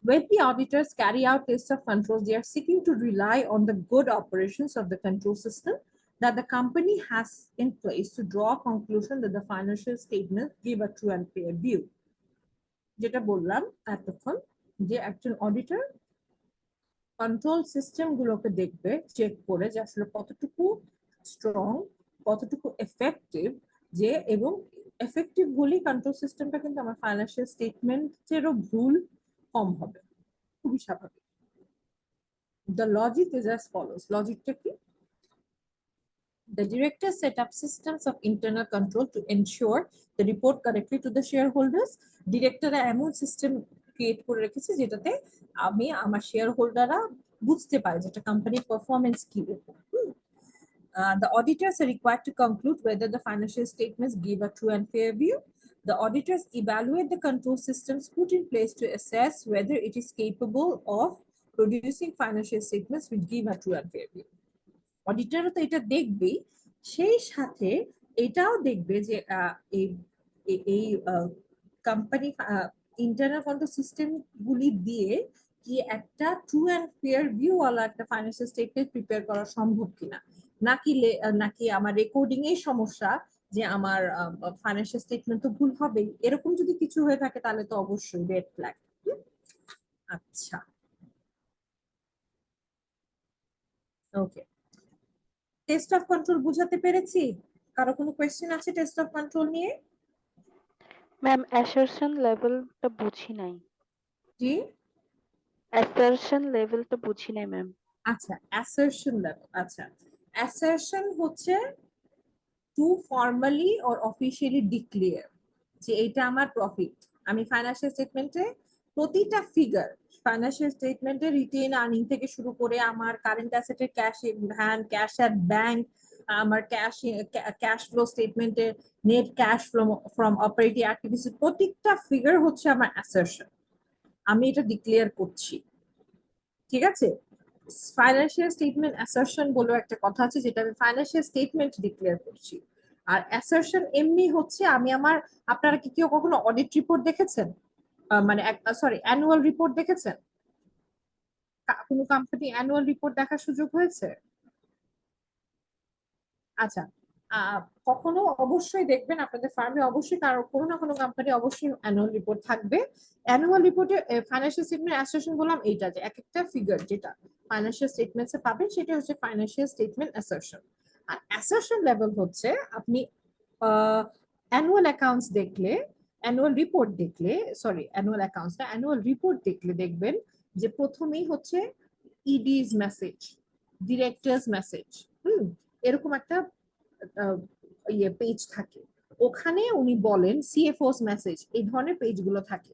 When the auditors carry out tests of controls, they are seeking to rely on the good operations of the control system that the company has in place to draw a conclusion that the financial statements give a true and fair view. যেটা বললাম এতক্ষণ, যে একজন অডিটর কন্ট্রোল সিস্টেম গুলোকে দেখবে, চেক করে যে আসলে কতটুকু স্ট্রং, কতটুকু এফেক্টিভ, যে এবং এফেক্টিভ হলেই কন্ট্রোল সিস্টেমটা কিন্তু আমার ফাইন্যান্সিয়াল স্টেটমেন্টেরও ভুল কম হবে, খুবই স্বাভাবিক। The logic is as follows. লজিকটা কি? The director set up systems of internal control to ensure the report correctly to the shareholders. ডিরেক্টররা এমন সিস্টেম ক্রিয়েট করে রেখেছে যেটাতে আমি আমার শেয়ার হোল্ডাররা বুঝতে পারে যেটা কোম্পানির পারফরমেন্স কি রকম। The auditors are required to conclude whether the financial statements give a true and fair view. The auditors evaluate the control systems put in place to assess whether it is capable of producing financial statements which give a true and fair view. অডিটরও তো এটা দেখবেই, সেই সাথে এটাও দেখবে যে এই কোম্পানি ইন্টারনাল কন্ট্রোল সিস্টেম গুলি দিয়ে কি একটা ট্রু অ্যান্ড ফেয়ার ভিউ ওয়ালা একটা ফাইন্যান্সিয়াল স্টেটমেন্ট প্রিপেয়ার করা সম্ভব কিনা, নাকি আমার রেকর্ডিং এর সমস্যা, যে আমার ফাইন্যান্সিয়াল স্টেটমেন্ট তো ভুল হবে, এরকম যদি কিছু হয়ে থাকে তাহলে তো অবশ্যই রেড ফ্ল্যাগ। আচ্ছা, ওকে, টেস্ট অফ কন্ট্রোল বুঝাতে পেরেছি? কারো কোনো কোয়েশ্চেন আছে টেস্ট অফ কন্ট্রোল নিয়ে? ম্যাম অ্যাসারশন লেভেলটা বুঝি নাই। জি, অ্যাসারশন লেভেলটা বুঝি নাই ম্যাম। আচ্ছা অ্যাসারশন লেভেল, আচ্ছা অ্যাসারশন হচ্ছে to formally or officially declare যে এটা আমার প্রফিট। আমি ফাইন্যান্সিয়াল স্টেটমেন্টে প্রতিটা ফিগার, ফাইন্যান্সিয়াল স্টেটমেন্টে রিটেন আর্নিং থেকে শুরু করে আমার কারেন্ট অ্যাসেটের cash in hand, cash at bank, আমার ক্যাশ ফ্লো স্টেটমেন্টে net cash from from operating activities, প্রত্যেকটা ফিগার হচ্ছে আমার অ্যাসারশন। আমি এটা ডিক্লেয়ার করছি, ঠিক আছে। ফাইন্যান্সিয়াল স্টেটমেন্ট অ্যাসারশন বলে একটা কথা আছে, যেটা আমি ফাইন্যান্সিয়াল স্টেটমেন্ট ডিক্লেয়ার করছি। আর অ্যাসারশন এমনি হচ্ছে আমি আমার, আপনারা কি কেউ কখনো অডিট রিপোর্ট দেখেছেন? মানে সরি, অ্যানুয়াল রিপোর্ট দেখেছেন? কোনো কোম্পানি অ্যানুয়াল রিপোর্ট দেখার সুযোগ হয়েছে? আচ্ছা, আহ, কখনো অবশ্যই দেখবেন আপনাদের ফার্মে, অবশ্যই কারো কোনো না কোনো কোম্পানি অবশ্যই অ্যানুয়াল রিপোর্ট থাকবে। অ্যানুয়াল রিপোর্টে ফাইন্যান্সিয়াল স্টেটমেন্ট অ্যাসারশন বললাম এইটা, যে এক একটা ফিগার যেটা ফাইন্যান্সিয়াল স্টেটমেন্টসে পাবেন সেটা হচ্ছে ফাইন্যান্সিয়াল স্টেটমেন্ট অ্যাসারশন। আর অ্যাসারশন লেভেল হচ্ছে আপনি অ্যানুয়াল অ্যাকাউন্টস দেখলে, অ্যানুয়াল রিপোর্ট দেখলে, সরি অ্যানুয়াল অ্যাকাউন্টস না, অ্যানুয়াল রিপোর্ট দেখলে দেখবেন যে প্রথমেই হচ্ছে ইডি's মেসেজ, ডিরেক্টরস মেসেজ, এরকম একটা ইয়ে পেজ থাকে। ওখানে উনি বলেন সিএফওস মেসেজ, এই ধরনের পেজগুলো থাকে।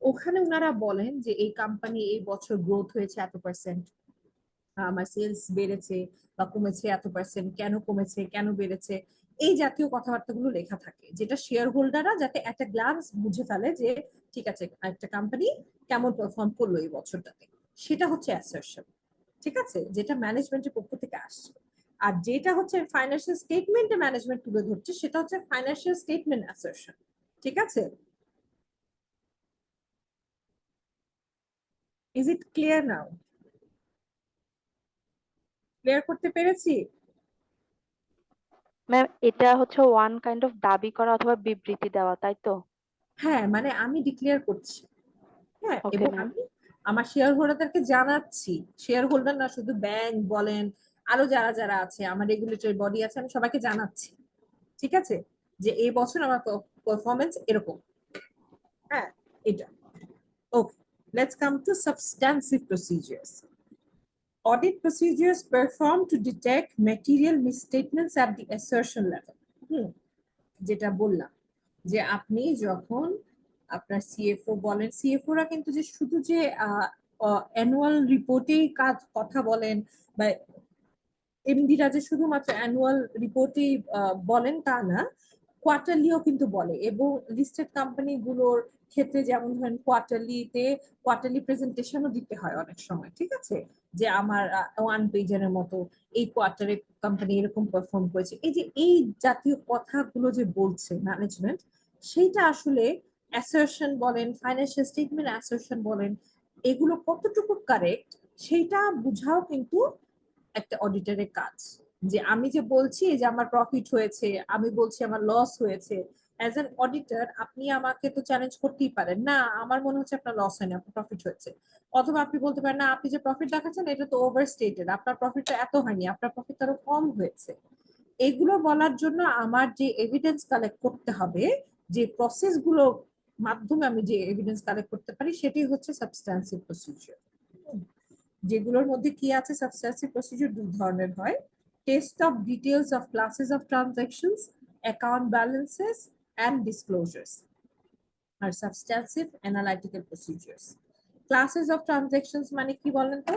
ওখানে উনারা বলেন যে এই কোম্পানি এই বছর গ্রোথ হয়েছে এত পার্সেন্ট, আমার সেলস বেড়েছে বা কমেছে এত পার্সেন্ট, কেন কমেছে কেন বেড়েছে, এই জাতীয় কথাবার্তাগুলো লেখা থাকে, যেটা শেয়ার হোল্ডাররা যাতে একটা গ্লান্স বুঝে ফেলে যে ঠিক আছে একটা কোম্পানি কেমন পারফর্ম করলো এই বছরটাতে। সেটা হচ্ছে অ্যাসারশন, ঠিক আছে, যেটা ম্যানেজমেন্টের পক্ষ থেকে আসছে। আর যেটা হচ্ছে ফাইন্যান্সিয়াল স্টেটমেন্টে ম্যানেজমেন্ট তুলে ধরছে সেটা হচ্ছে ফাইন্যান্সিয়াল স্টেটমেন্ট অ্যাসারশন, ঠিক আছে। Is it clear now? Clear করতে পেরেছি? ম্যাম এটা হচ্ছে ওয়ান কাইন্ড অফ দাবি করা অথবা বিবৃতি দেওয়া, তাই তো? হ্যাঁ, মানে আমি ডিক্লেয়ার করছি, হ্যাঁ, ওকে এবং ম্যাম। আমি আমার শেয়ার হোল্ডারদেরকে জানাচ্ছি, শেয়ার হোল্ডার না শুধু ব্যাংক বলেন, আরো যারা যারা আছে আমার রেগুলেটরি বডি আছে, আমি সবাইকে জানাচ্ছি, ঠিক আছে, যে এই বছর আমার পারফরমেন্স এরকম। হ্যাঁ, এটা okay. Let's come to substantive procedures. Audit procedures performed to detect material misstatements at the assertion level. যেটা বললাম যে আপনি যখন আপনার সিএফও বলেন, সিএফও রা কিন্তু যে শুধু যে অ্যানুয়াল রিপোর্টেই কাজ কথা বলেন বা এমডিরা যে শুধুমাত্র অ্যানুয়াল রিপোর্টেই বলেন তা না, কোয়ার্টারলিও কিন্তু বলে। এবং লিস্টেড কোম্পানি গুলোর ক্ষেত্রে যেমন ধরেন কোয়ার্টারলি প্রেজেন্টেশনও দিতে হয় অনেক সময়, ঠিক আছে, যে আমার ওয়ান পেজের মতো এই কোয়ার্টারে কোম্পানি এরকম পারফর্ম করেছে, এই যে এই জাতীয় কথাগুলো যে বলছে ম্যানেজমেন্ট, সেইটা আসলে অ্যাসারশন বলেন, ফাইন্যান্সিয়াল স্টেটমেন্ট অ্যাসারশন বলেন, এগুলো কতটুকু কারেক্ট সেইটা বুঝাও কিন্তু একটা অডিটরের কাজ। যে আমি যে বলছি যে আমার প্রফিট হয়েছে, আমি বলছি আমার লস হয়েছে, অ্যাজ অ্যান অডিটর আপনি আমাকে তো চ্যালেঞ্জ করতেই পারেন, না আমার মনে হচ্ছে আপনার লস হয়নি, আপনার প্রফিট হয়েছে। অথবা আপনি বলতে পারেন না আপনি যে প্রফিট দেখাচ্ছেন এটা তো ওভার স্টেটেড, আপনার প্রফিটটা এত হয়নি, আপনার প্রফিট আরো কম হয়েছে। এগুলো বলার জন্য আমার যে এভিডেন্স কালেক্ট করতে হবে, যে প্রসেস গুলো মাধ্যমে আমি যে এভিডেন্স কালেক্ট করতে পারি, সেটি হচ্ছে সাবস্ট্যান্সিভ প্রসিজিওর। যেগুলোর মধ্যে কি আছে, সাবস্ট্যান্সিভ প্রসিডিউর দুই ধরনের হয়: test of details of classes of transactions, account balances and disclosures, আর substantive analytical procedures. Classes of transactions মানে কি বলেন তো?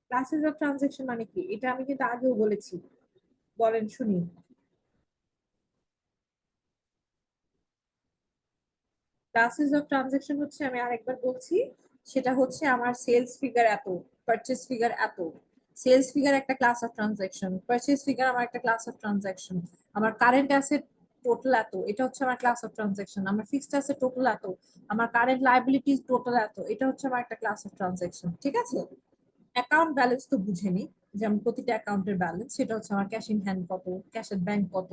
ক্লাসেস অফ ট্রানজাকশন মানে কি, এটা আমি কিন্তু আগেও বলেছি, বলেন শুনি। ক্লাসেস অফ ট্রানজাকশন হচ্ছে, আমি আরেকবার বলছি, সেটা হচ্ছে আমার সেলস ফিগার এত, পারচেস ফিগার এত। সেলস ফিগার একটা class of transaction, purchase figure আমার একটা ক্লাস অফ ট্রানজাকশন, আমার কারেন্ট অ্যাসেট টোটাল এত, এটা হচ্ছে আমার ক্লাস অফ ট্রানজাকশন, আমার ফিক্সড অ্যাসেট টোটাল এত, আমার কারেন্ট লায়াবিলিটিস টোটাল এত, এটা হচ্ছে আমার একটা ক্লাস অফ ট্রানজাকশন, ঠিক আছে। অ্যাকাউন্ট ব্যালেন্স তো বুঝে নি, যেমন প্রতিটা অ্যাকাউন্টের ব্যালেন্স, সেটা হচ্ছে আমার ক্যাশ ইন হ্যান্ড কত, ক্যাশ এট ব্যাংক কত,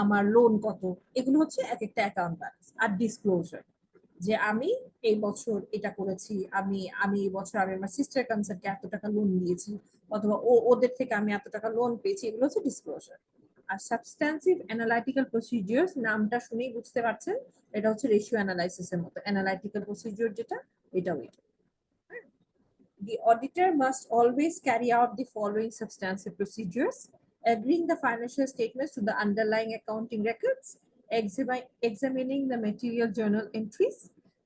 আমার লোন কত, এগুলো হচ্ছে এক একটা অ্যাকাউন্ট ব্যালেন্স। আর ডিসক্লোজার, যে আমি এই বছর এটা করেছি, আমি আমি এই বছর আমি আমার সিস্টার কনসার্টকে এত টাকা লোন দিয়েছি, অথবা ওদের থেকে আমি এত টাকা লোন পেয়েছি, এগুলো হচ্ছে ডিসক্লোজার। আর সাবস্ট্যান্সিভ অ্যানালাইটিক্যাল প্রসিডিউরস নামটা শুনেই বুঝতে পারছেন এটা হচ্ছে রেশিও অ্যানালাইসিসের মতো অ্যানালাইটিক্যাল প্রসিডিউর যেটা এটাও এটা The auditor must always carry out the following substantive procedures: agreeing the financial statements to the underlying accounting records, examining the material journal entries,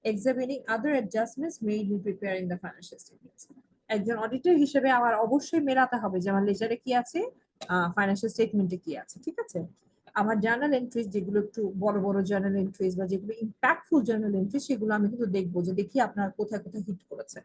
examining other adjustments made in preparing the financial statements. একজন অডিটর হিসেবে আমার অবশ্যই মেলাতে হবে যে আমার লেজারে কি আছে, ফাইন্যান্সিয়াল স্টেটমেন্টে কি আছে, ঠিক আছে? আমার জার্নাল এন্ট্রিজ যেগুলো একটু বড় বড় জার্নাল এন্ট্রিজ বা যেগুলো ইম্প্যাক্টফুল জার্নাল এন্ট্রিজ সেগুলো আমি কিন্তু দেখবো যে দেখি আপনার কোথায় কোথায় হিট করেছে।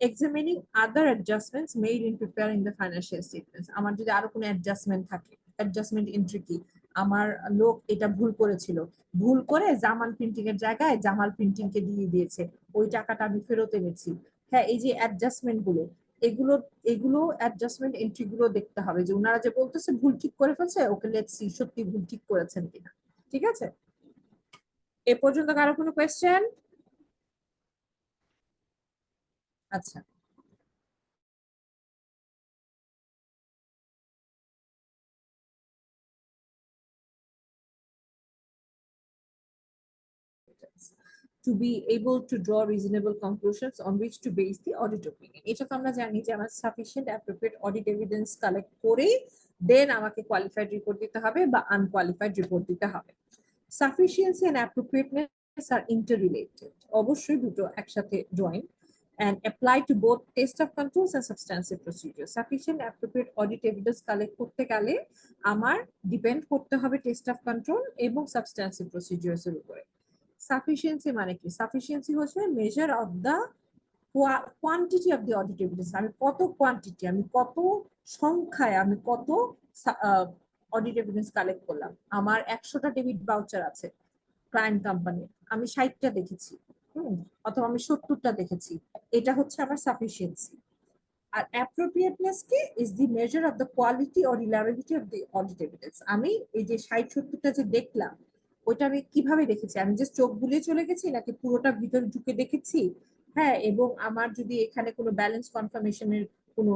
Examining other adjustments made in preparing the financial statements. আমার যদি আরো কোনো অ্যাডজাস্টমেন্ট থাকে, অ্যাডজাস্টমেন্ট এন্ট্রি কি, আমার লোক এটা ভুল করেছিল, ভুল করে জামান প্রিন্টিং এর জায়গায় জামাল প্রিন্টিং কে দিয়ে দিয়েছে, ওই টাকাটা আমি ফেরত এনেছি। হ্যাঁ, এই যে অ্যাডজাস্টমেন্ট গুলো, এগুলো এগুলো অ্যাডজাস্টমেন্ট এন্ট্রি গুলো দেখতে হবে যে ওনারা যে বলতেছে ভুল ঠিক করে ফেলছে, ওকে লেটস সি সত্যি ভুল ঠিক করেছেন কিনা। ঠিক আছে, এ পর্যন্ত কারো কোনো কোয়েশ্চেন? আচ্ছা, to be able to draw reasonable conclusions on which to base the audit opinion. এটা তো আমরা জানি যে আমার sufficient appropriate audit evidence collect করে then আমাকে qualified report দিতে হবে বা unqualified report দিতে হবে। Sufficiency and appropriateness are interrelated. অবশ্যই দুটো একসাথে join and apply to both test of controls and substantive procedures. Sufficient appropriate audit evidence collect করতে গেলে আমার depend করতে হবে test of control এবং substantive procedures এর উপরে। সাফিসিয়েন্সি মানে কি? সাফিসিয়েন্সি হচ্ছে measure of the quantity of the audit evidence. আমি কত কোয়ান্টিটি, আমি কত সংখ্যায়, আমি কত অডিট এভিডেন্স কালেক্ট করলাম। আমার 100টা ডেবিট ভাউচার আছে ক্লায়েন্ট কোম্পানি, আমি 60টা দেখেছি, অথবা আমি 70টা দেখেছি, এটা হচ্ছে আমার সাফিসিয়েন্সি। আর অ্যাপ্রোপ্রিয়েটনেস কি? Is the measure of the quality or reliability of the audit evidence. আমি এই যে 60-70টা যে দেখলাম, ওইটা আমি কিভাবে দেখেছি? আমি যে চোখ বুলিয়ে চলে গেছি নাকি পুরোটা ভিতরে ঢুকে দেখেছি? হ্যাঁ, এবং আমার যদি এখানে কোনো ব্যালেন্স কনফার্মেশনের কোনো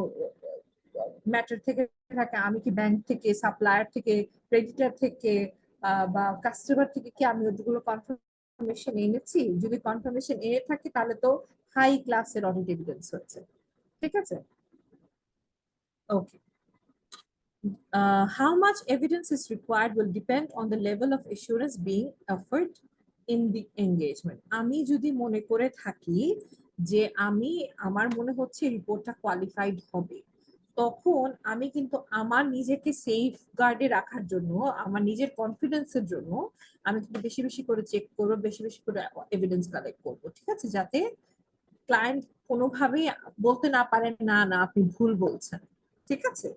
ম্যাটার থেকে থাকে, আমি কি ব্যাংক থেকে, সাপ্লায়ার থেকে, ক্রেডিটার থেকে বা কাস্টমার থেকে কি আমি ওগুলো কনফার্মেশন এনেছি? যদি কনফার্মেশন এনে থাকে তাহলে তো হাই ক্লাসের অডিট এভিডেন্স হচ্ছে। ঠিক আছে, ওকে। How much evidence is required will depend on the level of assurance being offered in the engagement. আমি যদি মনে করে থাকি যে আমার মনে হচ্ছে রিপোর্টটা কোয়ালিফাইড হবে, তখন আমি কিন্তু আমার নিজেকে সেফ গার্ডে রাখার জন্য, আমার নিজের কনফিডেন্সের জন্য আমি কিন্তু বেশি বেশি করে চেক করবো, বেশি বেশি করে এভিডেন্স কালেক্ট করবো। ঠিক আছে, যাতে ক্লায়েন্ট কোনোভাবেই বলতে না পারে না না আপনি ভুল বলছেন। ঠিক আছে,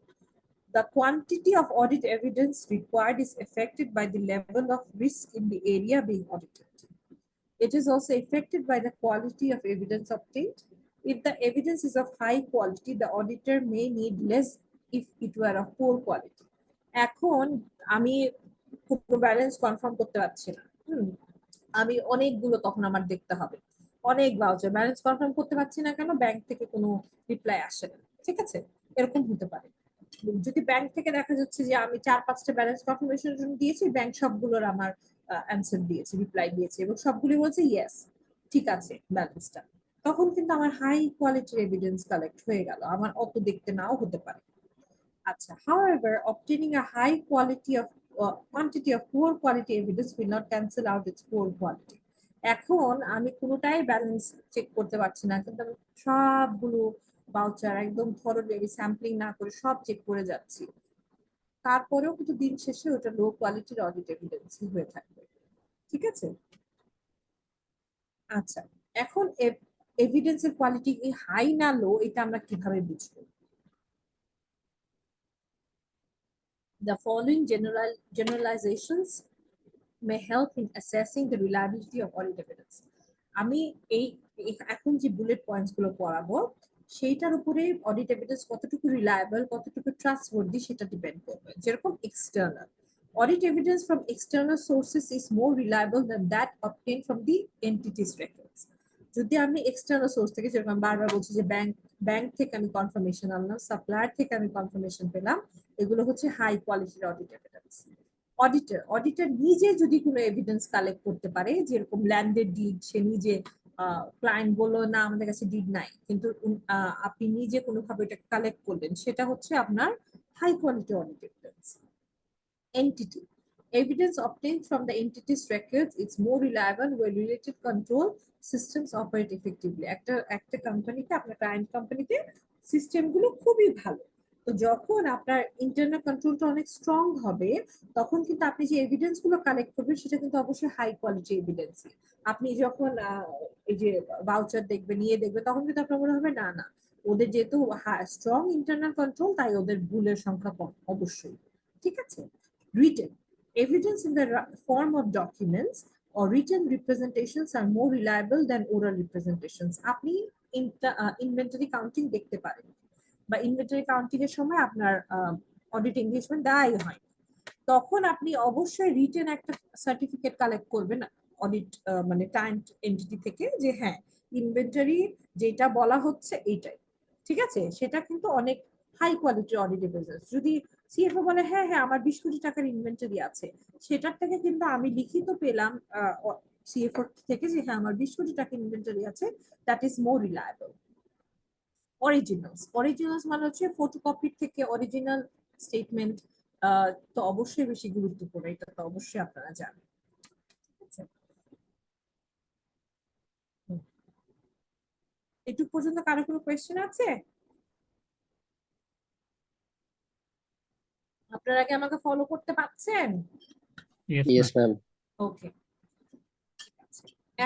the quantity of audit evidence required is affected by the level of risk in the area being audited. It is also affected by the quality of evidence obtained. If the evidence is of high quality, the auditor may need less if it were of poor quality. এখন আমি পুরো ব্যালেন্স কনফার্ম করতে পারছি না, আমি অনেকগুলো তখন আমার দেখতে হবে, অনেক ভাউচার ব্যালেন্স কনফার্ম করতে পারছি না কেন? ব্যাংক থেকে কোনো রিপ্লাই আসে না। ঠিক আছে, এরকম হতে পারে। যদি ব্যাংক থেকে দেখা যাচ্ছে যে আমি 4-5টা ব্যালেন্স কনফার্মেশনের জন্য দিয়েছি, ব্যাংক সবগুলোর আমার অ্যানসার দিয়েছে, রিপ্লাই দিয়েছে এবং সবগুলি বলছে ইয়েস ঠিক আছে ব্যালেন্সটা, তখন কিন্তু আমার হাই কোয়ালিটির এভিডেন্স কালেক্ট হয়ে গেল, আমার অত দেখতে নাও হতে পারে। আচ্ছা, however, obtaining a high quality of quantity of poor quality evidence will not cancel out its poor quality. এখন আমি কোনোটাই ব্যালেন্স চেক করতে পারছি না, কিন্তু আমি সবগুলো ভাউচার একদম থরলি স্যাম্পলিং না করে সব চেক করে যাচ্ছি, তারপরেও কিন্তু দিন শেষে ওটা লো কোয়ালিটির অডিট এভিডেন্স হয়ে থাকবে। ঠিক আছে, আচ্ছা, এখন এভিডেন্সের কোয়ালিটি হাই না লো এটা আমরা কিভাবে বুঝবো? The following generalizations may help in assessing the reliability of audit evidence. আমি এখন যে বুলেট পয়েন্টস গুলো পড়াবো সেইটার উপরে অডিট এভিডেন্স কতটুকু রিলায়েবল, কতটুকু ট্রাস্টওয়ার্দি সেটা ডিপেন্ড করবে। যেরকম external audit evidence from external sources is more reliable than that obtained from the entity's records. যদি আমি এক্সটার্নাল সোর্স থেকে, যেরকম বারবার বলছি যে ব্যাংক থেকে আমি কনফার্মেশন আনলাম, সাপ্লায়ার থেকে আমি কনফার্মেশন পেলাম, এগুলো হচ্ছে হাই কোয়ালিটির অডিট এভিডেন্স। অডিটর নিজে যদি কোনো এভিডেন্স কালেক্ট করতে পারে, যেরকম ল্যান্ডেড ডিড, সে নিজে ক্লায়েন্ট বললো না আমাদের কাছে ডিড নাই, কিন্তু আপনি নিজে কোনোভাবে এটা কালেক্ট করলেন, সেটা হচ্ছে আপনার high quality audit evidence. Entity. Evidence obtained from the entity's records is more reliable when related control systems operate effectively. একটা কোম্পানিতে, আপনার ক্লায়েন্ট কোম্পানিতে সিস্টেম গুলো খুবই ভালো, তো যখন আপনার ইন্টারনাল কন্ট্রোলটা অনেক স্ট্রং হবে, তখন কিন্তু আপনি যে এভিডেন্স গুলো কালেক্ট করবেন সেটা কিন্তু অবশ্যই হাই কোয়ালিটি এভিডেন্স। আপনি যখন এই যে ভাউচার দেখবেন, নিয়ে দেখবেন, তখন কিন্তু আপনার মনে হবে না না, ওদের যেহেতু স্ট্রং ইন্টারনাল কন্ট্রোল, তাই ওদের ভুলের সংখ্যা কম অবশ্যই। ঠিক আছে। Written. Evidence in the form of documents or written representations are more reliable than oral representations. আপনি ইনভেন্টরি কাউন্টিং দেখতে পারেন, বা ইনভেন্টরি কাউন্টিং এর সময় আপনার অডিট এঙ্গেজমেন্ট দেওয়াই হয়, তখন আপনি অবশ্যই রিটেন একটা সার্টিফিকেট কালেক্ট করবেন অডিট মানে ক্লায়েন্ট এন্টিটি থেকে, যে হ্যাঁ ইনভেন্টরি যেটা বলা হচ্ছে এইটাই। ঠিক আছে, সেটা কিন্তু অনেক হাই কোয়ালিটির অডিট এভিডেন্স। যদি সিএফও বলে হ্যাঁ হ্যাঁ আমার 20 কোটি টাকার ইনভেন্টরি আছে, সেটার থেকে কিন্তু আমি লিখিত পেলাম সিএফও থেকে যে হ্যাঁ আমার 20 কোটি টাকার ইনভেন্টরি আছে, that is more reliable. Originals মানে হচ্ছে ফটোকপির থেকে অরিজিনাল স্টেটমেন্ট, তো অবশ্যই বেশি গুরুত্বপূর্ণ, এটা তো অবশ্যই আপনারা জানেন। এটুকু পর্যন্ত কারো কোনো কোয়েশ্চেন আছে? আপনারা কি আমাকে ফলো করতে পারছেন? Yes, ma'am. ওকে,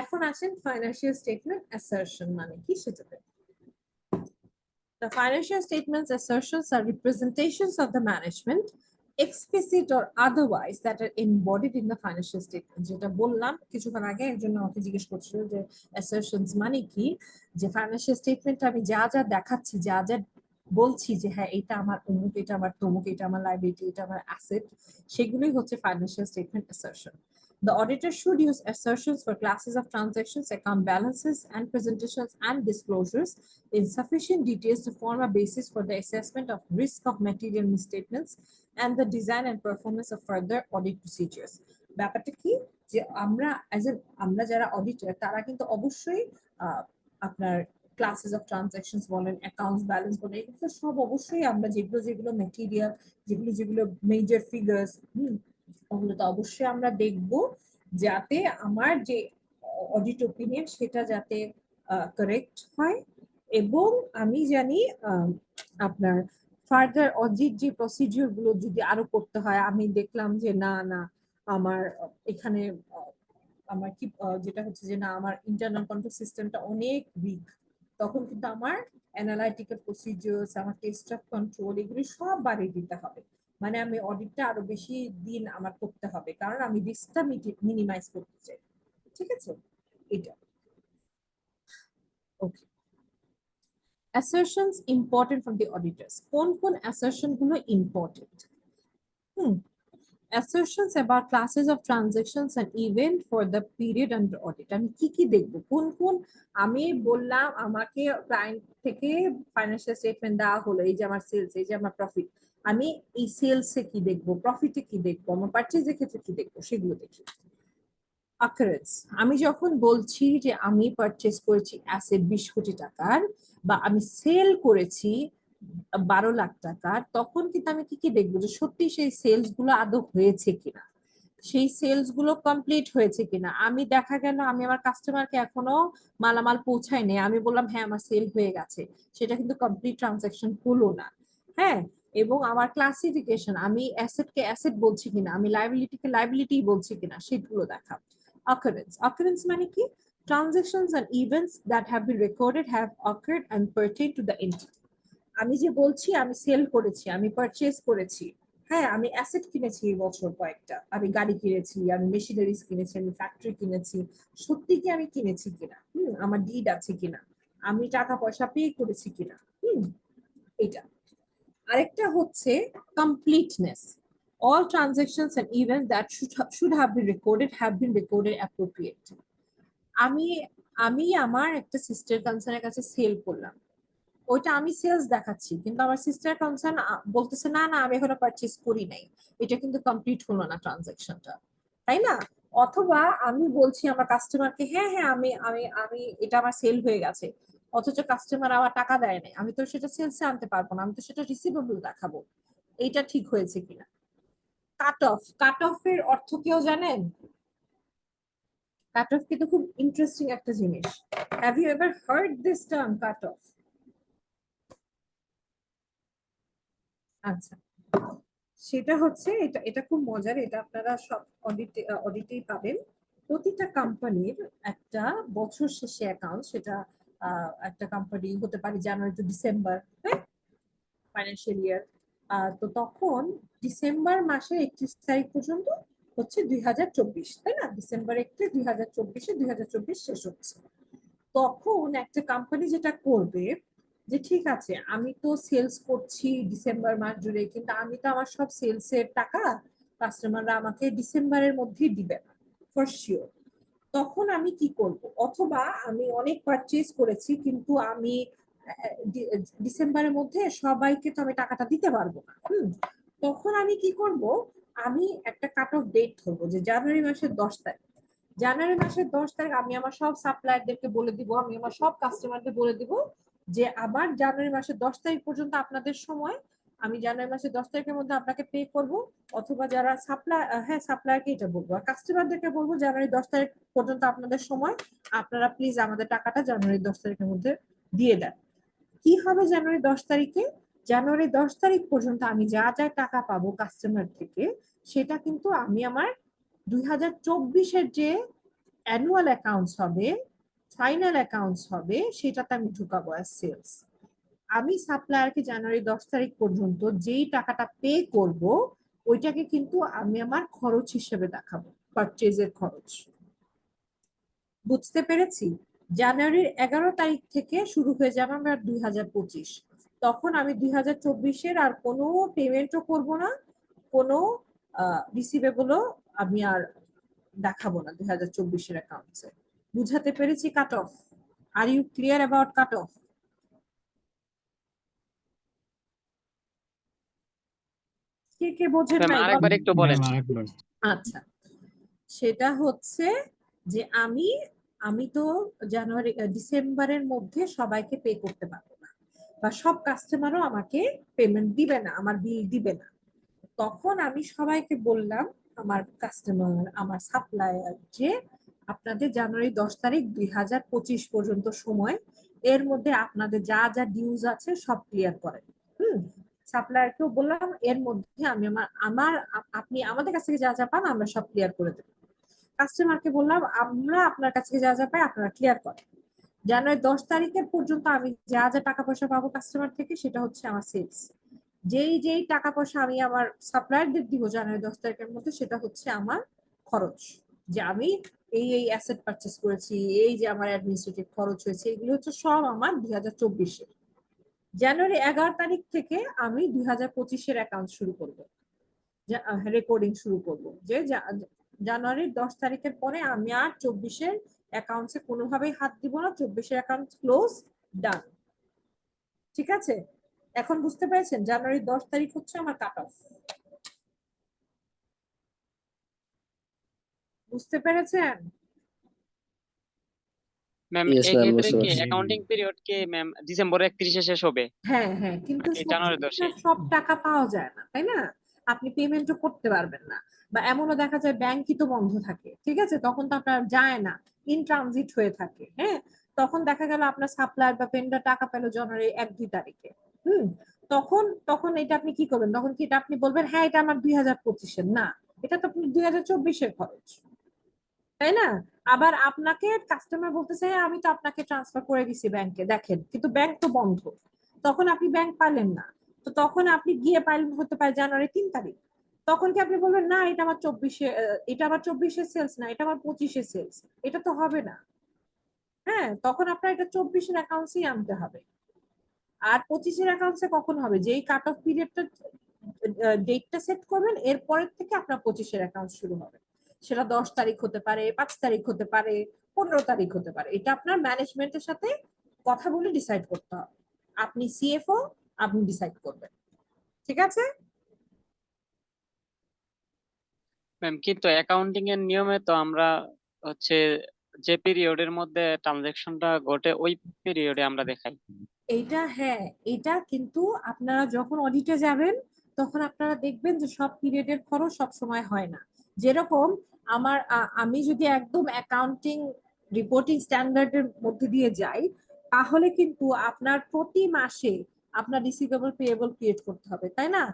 এখন আসেন ফাইন্যান্সিয়াল স্টেটমেন্ট অ্যাসারশন মানে কি সেটাতে। The financial statements assertions are representations of the management, explicit or otherwise, that are embodied in the financial statement. যেটা বললাম কিছুক্ষণ আগে, একজন আমাকে জিজ্ঞেস করছিল যে assertions মানে কি, যে ফাইন্যান্সিয়াল স্টেটমেন্ট আমি যা যা দেখাচ্ছি, যা যা বলছি যে হ্যাঁ এটা আমার অমুক, এটা আমার তমুক, এটা আমার লাইবিলিটি, এটা আমার অ্যাসেট, সেগুলোই হচ্ছে financial statement assertion. The auditor should use assertions for classes of transactions, account balances, and presentations and disclosures in sufficient details to form a basis for the assessment of risk of material misstatements and the design and performance of further audit procedures. ব্যাপারটা কি, যে আমরা যারা অডিটর, তারা কিন্তু অবশ্যই আপনার ক্লাসেস অফ ট্রানজাকশনস বলেন, অ্যাকাউন্টস ব্যালেন্স বলেন, এগুলো সব অবশ্যই আমরা যেগুলো মেটেরিয়াল, যেগুলো মেজর ফিগার্স, ওগুলো তো অবশ্যই আমরা দেখব, যাতে আমার যে অডিট ওপিনিয়ন সেটা যাতে কারেক্ট হয়, এবং আমি জানি আপনার ফার্দার অডিট যে প্রসিডিওর গুলো যদি আরো করতে হয়, আমি দেখলাম যে না না আমার এখানে আমার কি যেটা হচ্ছে যে না আমার ইন্টারনাল কন্ট্রোল সিস্টেমটা অনেক উইক, তখন কিন্তু আমার অ্যানালাইটিক্যাল প্রসিডিওরস, আমার টেস্ট অফ কন্ট্রোল, এগুলি সব বাড়িয়ে দিতে হবে। মানে আমি অডিটটা আরো বেশি দিন আমার করতে হবে, কারণ আমি রিস্কটা মিনিমাইজ করতে চাই। ঠিক আছে, এটা ওকে। Assertions important from the auditors. কোন assertion গুলো important? Assertions about classes of transactions and event for the period under audit. আমি কি দেখবো, কোন আমি বললাম আমাকে ক্লায়েন্ট থেকে ফাইন্যান্সিয়াল স্টেটমেন্ট দেওয়া হলো, এই যে আমার সেলস, এই যে আমার প্রফিট, আমি এই সেলসে কি দেখবো, প্রফিটে কি দেখবো, আমার পারচেজের ক্ষেত্রে কি দেখবো, সেগুলো দেখি। অকারেন্স, আমি যখন বলছি যে আমি পারচেজ করেছি অ্যাসেট 20 কোটি টাকার, বা আমি সেল করেছি 12 লাখ টাকার, তখন কিন্তু আমি কি দেখবো, যে সত্যি সেই সেলস গুলো আদৌ হয়েছে কিনা, সেই সেলস গুলো কমপ্লিট হয়েছে কিনা। আমি দেখা গেল আমি আমার কাস্টমারকে এখনো মালামাল পৌঁছাইনি, আমি বললাম হ্যাঁ আমার সেল হয়ে গেছে, সেটা কিন্তু কমপ্লিট ট্রানজাকশন হলো না। হ্যাঁ, এবং আমার ক্লাসিফিকেশন, আমি অ্যাসেটকে অ্যাসেট বলছি কিনা, আমি লাইবিলিটিকে লাইবিলিটি বলছি কিনা, সেগুলো দেখা। Occurrence মানে কি, transactions and events that have been recorded have occurred and pertain to the entity. আমি যে বলছি আমি সেল করেছি, আমি পারচেজ করেছি, হ্যাঁ আমি অ্যাসেট কিনেছি এই বছর কয়েকটা, আমি গাড়ি কিনেছি, আমি মেশিনারিজ কিনেছি, আমি ফ্যাক্টরি কিনেছি, সত্যি কি আমি কিনেছি কিনা, আমার ডিড আছে কিনা, আমি টাকা পয়সা পে করেছি কিনা, এটা। আরেকটা হচ্ছে completeness. All transactions and events that should have been recorded appropriately. আমি আমার একটা সিস্টার কনসার্নের কাছে সেল করলাম, ওইটা আমি সেলস দেখাচ্ছি, কিন্তু আমার সিস্টার কনসার্ন বলতেছে না না আমি এখনো পারচেজ করি নাই, এটা কিন্তু কমপ্লিট হলো না ট্রানজাকশনটা, তাই না? অথবা আমি বলছি আমার কাস্টমারকে হ্যাঁ হ্যাঁ আমি আমি আমি এটা আমার সেল হয়ে গেছে, অথচ কাস্টমার আমার টাকা দেয় নাই, আমি তো সেটা সেলসে আনতে পারবো না, আমি তো সেটা রিসিভেবল দেখাবো। এইটা ঠিক হয়েছে কিনা? কাট অফ এর অর্থ কেউ জানেন? কাট অফ কিন্তু খুব ইন্টারেস্টিং একটা জিনিস। Have you ever heard this term cut off? আচ্ছা, সেটা হচ্ছে এটা এটা খুব মজার, এটা আপনারা সব অডিটেই পাবেন। প্রতিটা কোম্পানির একটা বছর শেষে অ্যাকাউন্ট, সেটা একটা কোম্পানি হতে পারে জানুয়ারি টু ডিসেম্বর, হ্যাঁ, ফাইন্যান্সিয়াল ইয়ার। তো তখন ডিসেম্বর মাসের 31 তারিখ পর্যন্ত হচ্ছে 2024, তাই না? ডিসেম্বর 31, 2024-এ 2024 শেষ হচ্ছে। তখন একটা কোম্পানি যেটা করবে যে ঠিক আছে আমি তো সেলস করছি ডিসেম্বর মাস জুড়ে, কিন্তু আমি তো আমার সব সেলস এর টাকা কাস্টমাররা আমাকে ডিসেম্বরের মধ্যেই দিবে না ফর শিওর। তখন আমি কি করব? অথবা আমি অনেক পারচেজ করেছি কিন্তু আমি ডিসেম্বরের মধ্যে সবাইকে তো আমি টাকাটা দিতে পারবো না। তখন আমি কি করব? আমি একটা কাট অফ ডেট ধরবো যে জানুয়ারি মাসের 10 তারিখ। জানুয়ারি মাসের 10 তারিখ আমি আমার সব সাপ্লায়ারদেরকে বলে দিব, আমি আমার সব কাস্টমারদের বলে দিব যে আবার জানুয়ারি মাসের 10 তারিখ পর্যন্ত আপনাদের সময়, আমি জানুয়ারি মাসের 10 তারিখের মধ্যে আপনাকে পে করব। অথবা যারা সাপ্লায়ারকে এটা বলবো, আর কাস্টমারদেরকে বলবো জানুয়ারি 10 তারিখ পর্যন্ত আপনাদের সময়, আপনারা প্লিজ আমাদের টাকাটা জানুয়ারি 10 তারিখের মধ্যে দিয়ে দেন। কি হবে জানুয়ারি 10 তারিখে? জানুয়ারি 10 তারিখ পর্যন্ত আমি যা যা টাকা পাবো কাস্টমার থেকে, সেটা কিন্তু আমি আমার 2024-এর যে অ্যানুয়াল অ্যাকাউন্টস হবে, ফাইনাল অ্যাকাউন্টস হবে, সেটাতে আমি ঢুকাবো অ্যাজ সেলস। আমি সাপ্লায়ারকে জানুয়ারি 10 তারিখ পর্যন্ত যেই টাকাটা পে করব, ওইটাকে কিন্তু আমি আমার খরচ হিসেবে দেখাবো, পারচেজের খরচ। বুঝতে পেরেছি? জানুয়ারির 11 তারিখ থেকে শুরু হয়ে যাবে আমার 2025। তখন আমি 2024-এর আর কোনো পেমেন্টও করব না, কোনো রিসিভেবলও আমি আর দেখাবো না 2024-এর অ্যাকাউন্টসে। বুঝাতে পেরেছি cut off? Are you clear about cut off? কে কে বোঝেন ম্যাম নাই আরেকবার বলেন? একটু বলেন। ম্যাম আরেকবার। আচ্ছা, সেটা হচ্ছে যে আমি আমি তো ডিসেম্বরের মধ্যে সবাইকে পে করতে পারবো না, বা সব কাস্টমারও আমাকে পেমেন্ট দিবে না, আমার বিল দিবে না। তখন আমি সবাইকে বললাম, আমার কাস্টমার আমার সাপ্লায়ার, যে আপনাদের জানুয়ারি 10 তারিখ 2025 পর্যন্ত সময়, এর মধ্যে আপনাদের যা যা ডিউজ আছে সব ক্লিয়ার করেন। সাপ্লায়ারকেও বললাম এর মধ্যে আমি আপনি আমাদের কাছ থেকে যা যা পান আমরা সব ক্লিয়ার করে দেবো। কাস্টমারকে বললাম আমরা আপনার কাছ থেকে যা যা পাই আপনারা ক্লিয়ার করেন। জানুয়ারি 10 তারিখের পর্যন্ত আমি যা যা টাকা পয়সা পাবো কাস্টমার থেকে, সেটা হচ্ছে আমার সেলস। যেই যেই টাকা পয়সা আমি আমার সাপ্লায়ারদের দিব জানুয়ারি 10 তারিখের মধ্যে, সেটা হচ্ছে আমার খরচ। যে আমি এই এই অ্যাসেট পারচেস করেছি, এই যে আমার অ্যাডমিনিস্ট্রেটিভ খরচ হয়েছে, এগুলো হচ্ছে সব আমার 2024-এর। জানুয়ারি 11 তারিখ থেকে আমি 2025-এর অ্যাকাউন্ট শুরু করব, রেকর্ডিং শুরু করব, যে জানুয়ারির 10 তারিখের পরে আমি আর 24-এর অ্যাকাউন্টসে কোনোভাবেই হাত দিব না। 24-এর অ্যাকাউন্ট ক্লোজ, ডান। ঠিক আছে? এখন বুঝতে পেরেছেন জানুয়ারি 10 তারিখ হচ্ছে আমার কাট অফ। বুঝতে পেরেছেন? ম্যাম ইয়েস এই ম্যাম, ক্ষেত্রে বুঝতে কি পারছি। অ্যাকাউন্টিং পিরিয়ড কি ম্যাম ডিসেম্বর 31 শেষ হবে হ্যাঁ হ্যাঁ, কিন্তু নাকি জানুয়ারি 10-এ? সব টাকা পাওয়া যায় না, তাই না? আপনি পেমেন্টও করতে পারবেন না, বা এমনও দেখা যায় ব্যাংকই তো বন্ধ থাকে, ঠিক আছে? তখন তো আপনার যায় না, ইন ট্রানজিট হয়ে থাকে। হ্যাঁ, তখন দেখা গেল আপনার সাপ্লায়ার বা ভেন্ডর টাকা পেলো জানুয়ারি 1-2 তারিখে। হুম তখন তখন এটা আপনি কি করবেন? তখন কি এটা আপনি বলবেন হ্যাঁ এটা আমার 2025-এর না, এটা তো আপনি 2024-এর খরচ, তাই না? আবার আপনাকে কাস্টমার বলতেছে হ্যাঁ আমি তো আপনাকে ট্রান্সফার করে দিছি ব্যাংকে, দেখেন কিন্তু ব্যাংক তো বন্ধ, তখন আপনি ব্যাংক পাইলেন না। তো তখন আপনি গিয়ে পাইলেন হতে পারে জানুয়ারি 3 তারিখ। তখন কি আপনি বলবেন না এটা আমার 24-এ, এটা আমার 24-এর সেলস না, এটা আমার 25-এর সেলস? এটা তো হবে না। হ্যাঁ, তখন আপনার এটা 24-এর অ্যাকাউন্টসই আনতে হবে। আর 25-এর অ্যাকাউন্টসে কখন হবে? যেই কাট অফ পিরিয়ডটা ডেটটা সেট করবেন, এর পরের থেকে আপনার 25-এর অ্যাকাউন্ট শুরু হবে। সেটা 10 তারিখ হতে পারে, 5 তারিখ হতে পারে, 15 তারিখ হতে পারে। এটা আপনার ম্যানেজমেন্টের সাথে কথা বলে ডিসাইড করতে হবে। আপনি সিএফও, আপনি ডিসাইড করবেন। ঠিক আছে? ম্যাম কিন্তু অ্যাকাউন্টিং এর নিয়মে তো আমরা হচ্ছে যে পিরিয়ডের মধ্যে ট্রানজাকশনটা ঘটে ওই পিরিয়ডে আমরা দেখাই। এইটা হ্যাঁ, এটা কিন্তু আপনারা যখন অডিটে যাবেন তখন আপনারা দেখবেন যে সব পিরিয়ডের খরচ সব সময় হয় না। যেরকম আমি যদি একদম অ্যাকাউন্টিং রিপোর্টিং স্ট্যান্ডার্ডের মধ্যে দিয়ে যাই, তাহলে কিন্তু আপনার প্রতি মাসে আপনার রিসিভেবল পেয়েবল ক্রিয়েট করতে হবে, তাই না?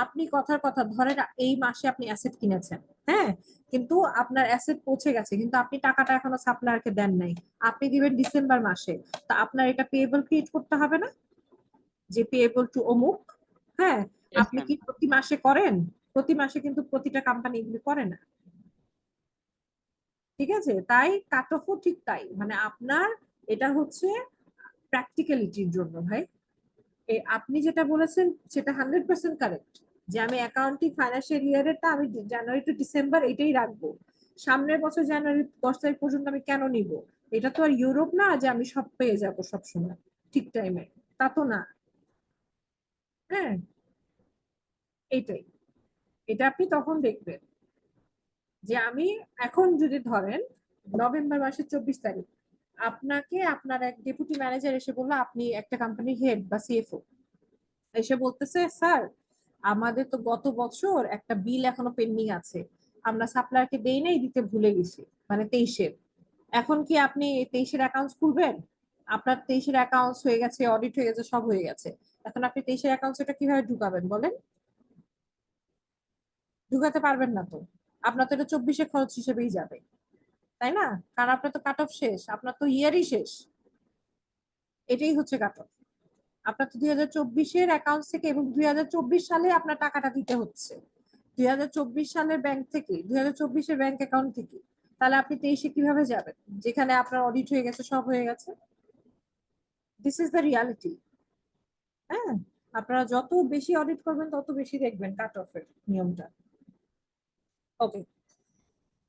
আপনি কথার কথা ধরেন এই মাসে আপনি অ্যাসেট কিনেছেন, হ্যাঁ, কিন্তু আপনার অ্যাসেট পৌঁছে গেছে কিন্তু আপনি টাকাটা এখনো সাপ্লায়ারকে দেন নাই, আপনি দিবেন ডিসেম্বর মাসে। তা আপনার এটা পেয়েবল ক্রিয়েট করতে হবে না, যে পেয়েবল টু অমুক। হ্যাঁ, Yes, আপনি ma'am. কি প্রতি মাসে করেন? প্রতি মাসে কিন্তু প্রতিটা কোম্পানি এগুলো করে না। ঠিক আছে, তাই কাট অফও ঠিক তাই, মানে আপনার এটা হচ্ছে প্র্যাকটিক্যালিটির জন্য ভাই। আপনি যেটা বলেছেন সেটা 100% কারেক্ট, যে আমি অ্যাকাউন্টিং ফাইন্যান্সিয়াল ইয়ারেরটা আমি জানুয়ারি টু ডিসেম্বর এটাই রাখবো, সামনের বছর জানুয়ারি 10 তারিখ পর্যন্ত আমি কেন নিব? এটা তো আর ইউরোপ না যে আমি সব পেয়ে যাব সব সময় ঠিক টাইমে, তা তো না। হ্যাঁ, এইটাই, এটা আপনি তখন দেখবেন যে আমি এখন যদি ধরেন নভেম্বর মাসের 24 তারিখ আপনাকে আপনার এক ডেপুটি ম্যানেজার এসে বললো, আপনি একটা কোম্পানির হেড বা সিএফও, এসে বলতেছে স্যার আমাদের তো গত বছর একটা বিল এখনো পেন্ডিং আছে, আমরা সাপ্লায়ারকে দেই নাই, দিতে ভুলে গেছি, মানে 23-এর। এখন কি আপনি 23-এর অ্যাকাউন্টস খুলবেন? আপনার 23-এর অ্যাকাউন্টস হয়ে গেছে, অডিট হয়ে গেছে, সব হয়ে গেছে, এখন আপনি 23-এর অ্যাকাউন্টস এটা কিভাবে ঢুকাবেন বলেন? ঢুকাতে পারবেন না তো, আপনার তো এটা 24-এর খরচ হিসেবেই যাবে, তাই না? কারণ আপনার তো কাট অফ শেষ, আপনার তো ইয়ারই শেষ, এটাই হচ্ছে কাট অফ। আপনার তো 2024-এর অ্যাকাউন্ট থেকে, এবং 2024 সালে আপনার টাকাটা দিতে হচ্ছে 2024 সালের ব্যাংক থেকে, 2024-এর ব্যাংক অ্যাকাউন্ট থেকে। তাহলে আপনি 23-এ কিভাবে যাবেন যেখানে আপনার অডিট হয়ে গেছে, সব হয়ে গেছে? This is the reality. হ্যাঁ, আপনারা যত বেশি অডিট করবেন তত বেশি দেখবেন কাট অফের নিয়মটা। ওকে,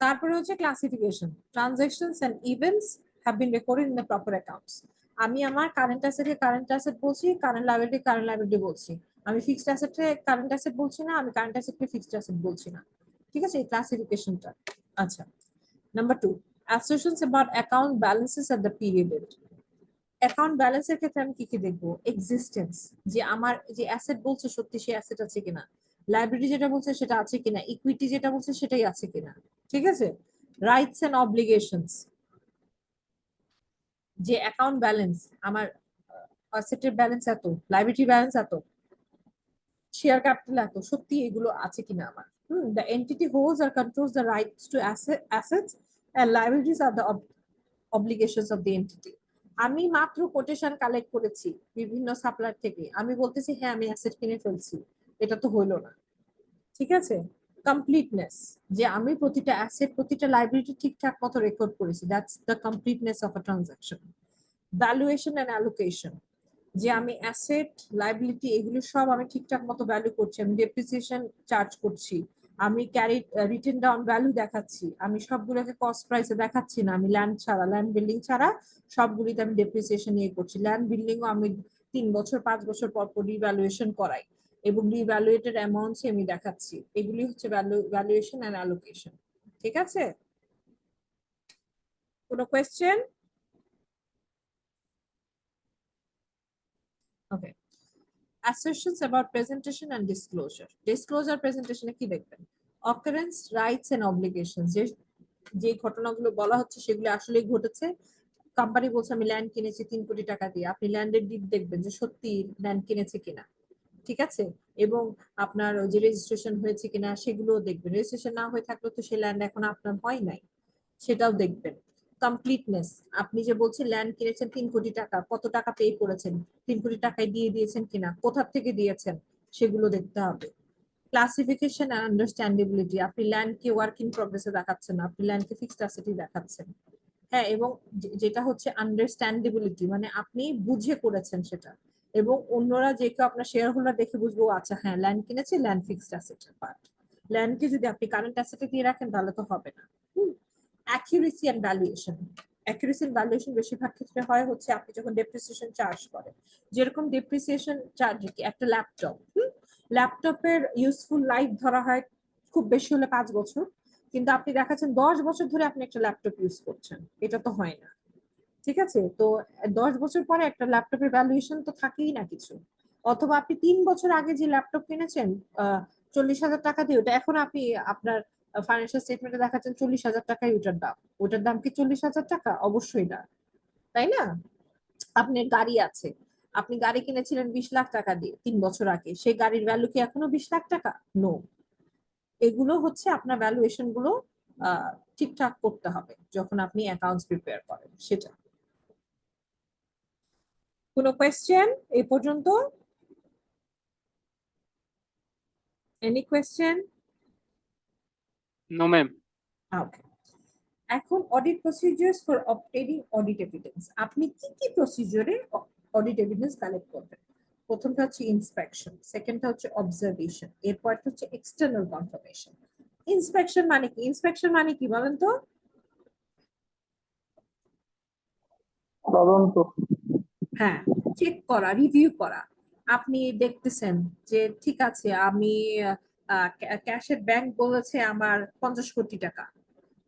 তারপরে হচ্ছে classification, transactions and events have been recorded in the proper accounts. আমি আমার কারেন্ট অ্যাসেটে কারেন্ট অ্যাসেট বলছি, কারেন্ট লায়াবিলিটি বলছি, আমি ফিক্সড অ্যাসেটে কারেন্ট অ্যাসেট বলছি না, আমি কারেন্ট অ্যাসেটকে ফিক্সড অ্যাসেট বলছি না। ঠিক আছে, এই ক্লাসিফিকেশনটা। আচ্ছা, number 2, assertions about account balances at the period end. Account ব্যালেন্সের ক্ষেত্রে আমি কি কি দেখবো? এক্সিস্টেন্স, যে আমার যে অ্যাসেট বলছে সত্যি সেই অ্যাসেট আছে কিনা, লাইবিলিটি যেটা বলছে সেটা আছে কিনা, ইকুইটি যেটা বলছে সেটাই আছে কিনা। ঠিক আছে, রাইটস এন্ড অব্লিগেশনস, যে অ্যাকাউন্ট ব্যালেন্স আমার অ্যাসেটের ব্যালেন্স এত, লাইবিলিটি ব্যালেন্স এত, শেয়ার ক্যাপিটাল এত, সত্যি এগুলো আছে কিনা আমার। The entity holds or controls the rights to assets and liabilities are the obligations of the entity. আমি মাত্র কোটেশন কালেক্ট করেছি বিভিন্ন সাপ্লায়ার থেকে, আমি বলতেছি হ্যাঁ আমি অ্যাসেট কিনে ফেলছি, এটা তো হইলো না। ঠিক আছে, কমপ্লিটনেস, যে আমি প্রতিটা অ্যাসেট প্রতিটা লাইবিলিটি ঠিকঠাক মতো রেকর্ড করেছি, that's the completeness of a transaction. Valuation and allocation, যে আমি অ্যাসেট লাইবিলিটি এগুলো সব আমি ঠিকঠাক মতো ভ্যালু করছি, আমি ডেপ্রিসিয়েশন চার্জ করছি, আমি ক্যারি রিটেন ডাউন ভ্যালু দেখাচ্ছি, আমি সবগুলোকে কস্ট প্রাইসে দেখাচ্ছি না, আমি ল্যান্ড ছাড়া, ল্যান্ড বিল্ডিং ছাড়া সবগুলিতে আমি ডেপ্রিসিয়েশন নিয়ে করছি। ল্যান্ড বিল্ডিংও আমি 3 বছর 5 বছর পর পর রিভ্যালুয়েশন করাই এবং রিভ্যালুয়েটেড অ্যামাউন্টস আমি দেখাচ্ছি। এগুলি হচ্ছে ভ্যালুয়েশন এন্ড অ্যালোকেশন। ঠিক আছে, কোনো question? Okay, assertions about presentation and disclosure. Disclosure presentation এ কি দেখবেন? occurrence, rights and obligations, যে ঘটনাগুলো বলা হচ্ছে সেগুলো আসলেই ঘটেছে। কোম্পানি বলছে আমি ল্যান্ড কিনেছি 3 কোটি টাকা দিয়ে, আপনি ল্যান্ডের ডিড দেখবেন যে সত্যি ল্যান্ড কিনেছে কিনা। ঠিক আছে, এবং আপনার যে রেজিস্ট্রেশন হয়েছে কিনা সেগুলোও দেখবেন, রেজিস্ট্রেশন না হয়ে থাকলে তো সে ল্যান্ড এখন আপনার হয় নাই, সেটাও দেখবেন। কমপ্লিটনেস, আপনি যে বলছেন ল্যান্ড কিনেছেন 3 কোটি টাকা, কত টাকা পে করেছেন, 3 কোটি টাকায় দিয়ে দিয়েছেন কিনা, কোথা থেকে দিয়েছেন, সেগুলো দেখতে হবে। ক্লাসিফিকেশন এন্ড আন্ডারস্ট্যান্ডেবিলিটি, আপনি ল্যান্ডকে ওয়ার্ক ইন প্রগ্রেসে দেখাচ্ছেন না, আপনি ল্যান্ডকে ফিক্সড অ্যাসেটই দেখাচ্ছেন। হ্যাঁ, এবং যেটা হচ্ছে আন্ডারস্ট্যান্ডেবিলিটি, মানে আপনি বুঝে করেছেন সেটা, এবং অন্যরা যে কেউ আপনার শেয়ার হোল্ডার দেখে বুঝবো আচ্ছা হ্যাঁ ল্যান্ড কিনেছে, ল্যান্ড ফিক্সড অ্যাসেটের পার্ট। ল্যান্ডকে যদি আপনি কারেন্ট অ্যাসেটে দিয়ে রাখেন তাহলে তো হবে না। Accuracy and valuation, accuracy and valuation বেশিরভাগ ক্ষেত্রে হয় হচ্ছে আপনি যখন ডেপ্রিসিয়েশন চার্জ করেন, যেরকম ডেপ্রিসিয়েশন চার্জ কি একটা ল্যাপটপ, ল্যাপটপের ইউজফুল লাইফ ধরা হয় খুব বেশি হলে 5 বছর, কিন্তু আপনি দেখাচ্ছেন 10 বছর ধরে আপনি একটা ল্যাপটপ ইউজ করছেন, এটা তো হয় না। ঠিক আছে, তো 10 বছর পরে একটা ল্যাপটপের ভ্যালুয়েশন তো থাকেই না কিছু। অথবা আপনি 3 বছর আগে যে ল্যাপটপ কিনেছেন 40,000 টাকা দিয়ে, ওটা এখন আপনি আপনার ফাইন্যান্সিয়াল স্টেটমেন্টে দেখাচ্ছেন 40,000 টাকায় ওটার দাম। ওটার দাম কি 40,000 টাকা? অবশ্যই না, তাই না? আপনার গাড়ি আছে, আপনি গাড়ি কিনেছিলেন 20 লাখ টাকা দিয়ে 3 বছর আগে, সেই গাড়ির ভ্যালু কি এখনো 20 লাখ টাকা? নো। এগুলো হচ্ছে আপনার ভ্যালুয়েশন গুলো ঠিকঠাক করতে হবে যখন আপনি অ্যাকাউন্টস প্রিপেয়ার করেন সেটা। কোনো কোয়েশ্চেন এই পর্যন্ত? Any question? No ma'am. Okay. এখন audit procedures for obtaining audit evidence, আপনি কি কি প্রসিডিউরে অডিট এভিডেন্স কালেক্ট করবেন? প্রথমটা হচ্ছে ইন্সপেকশন, সেকেন্ডটা হচ্ছে অবজারভেশন, এরপরটা হচ্ছে এক্সটার্নাল কনফার্মেশন। ইন্সপেকশন মানে কি? ইন্সপেকশন মানে কি বলেন তো? তদন্ত। হ্যাঁ, চেক করা, রিভিউ করা। আপনি দেখতেছেন যে ঠিক আছে, আমি ক্যাশের ব্যাংক বলেছে আমার 50 কোটি টাকা,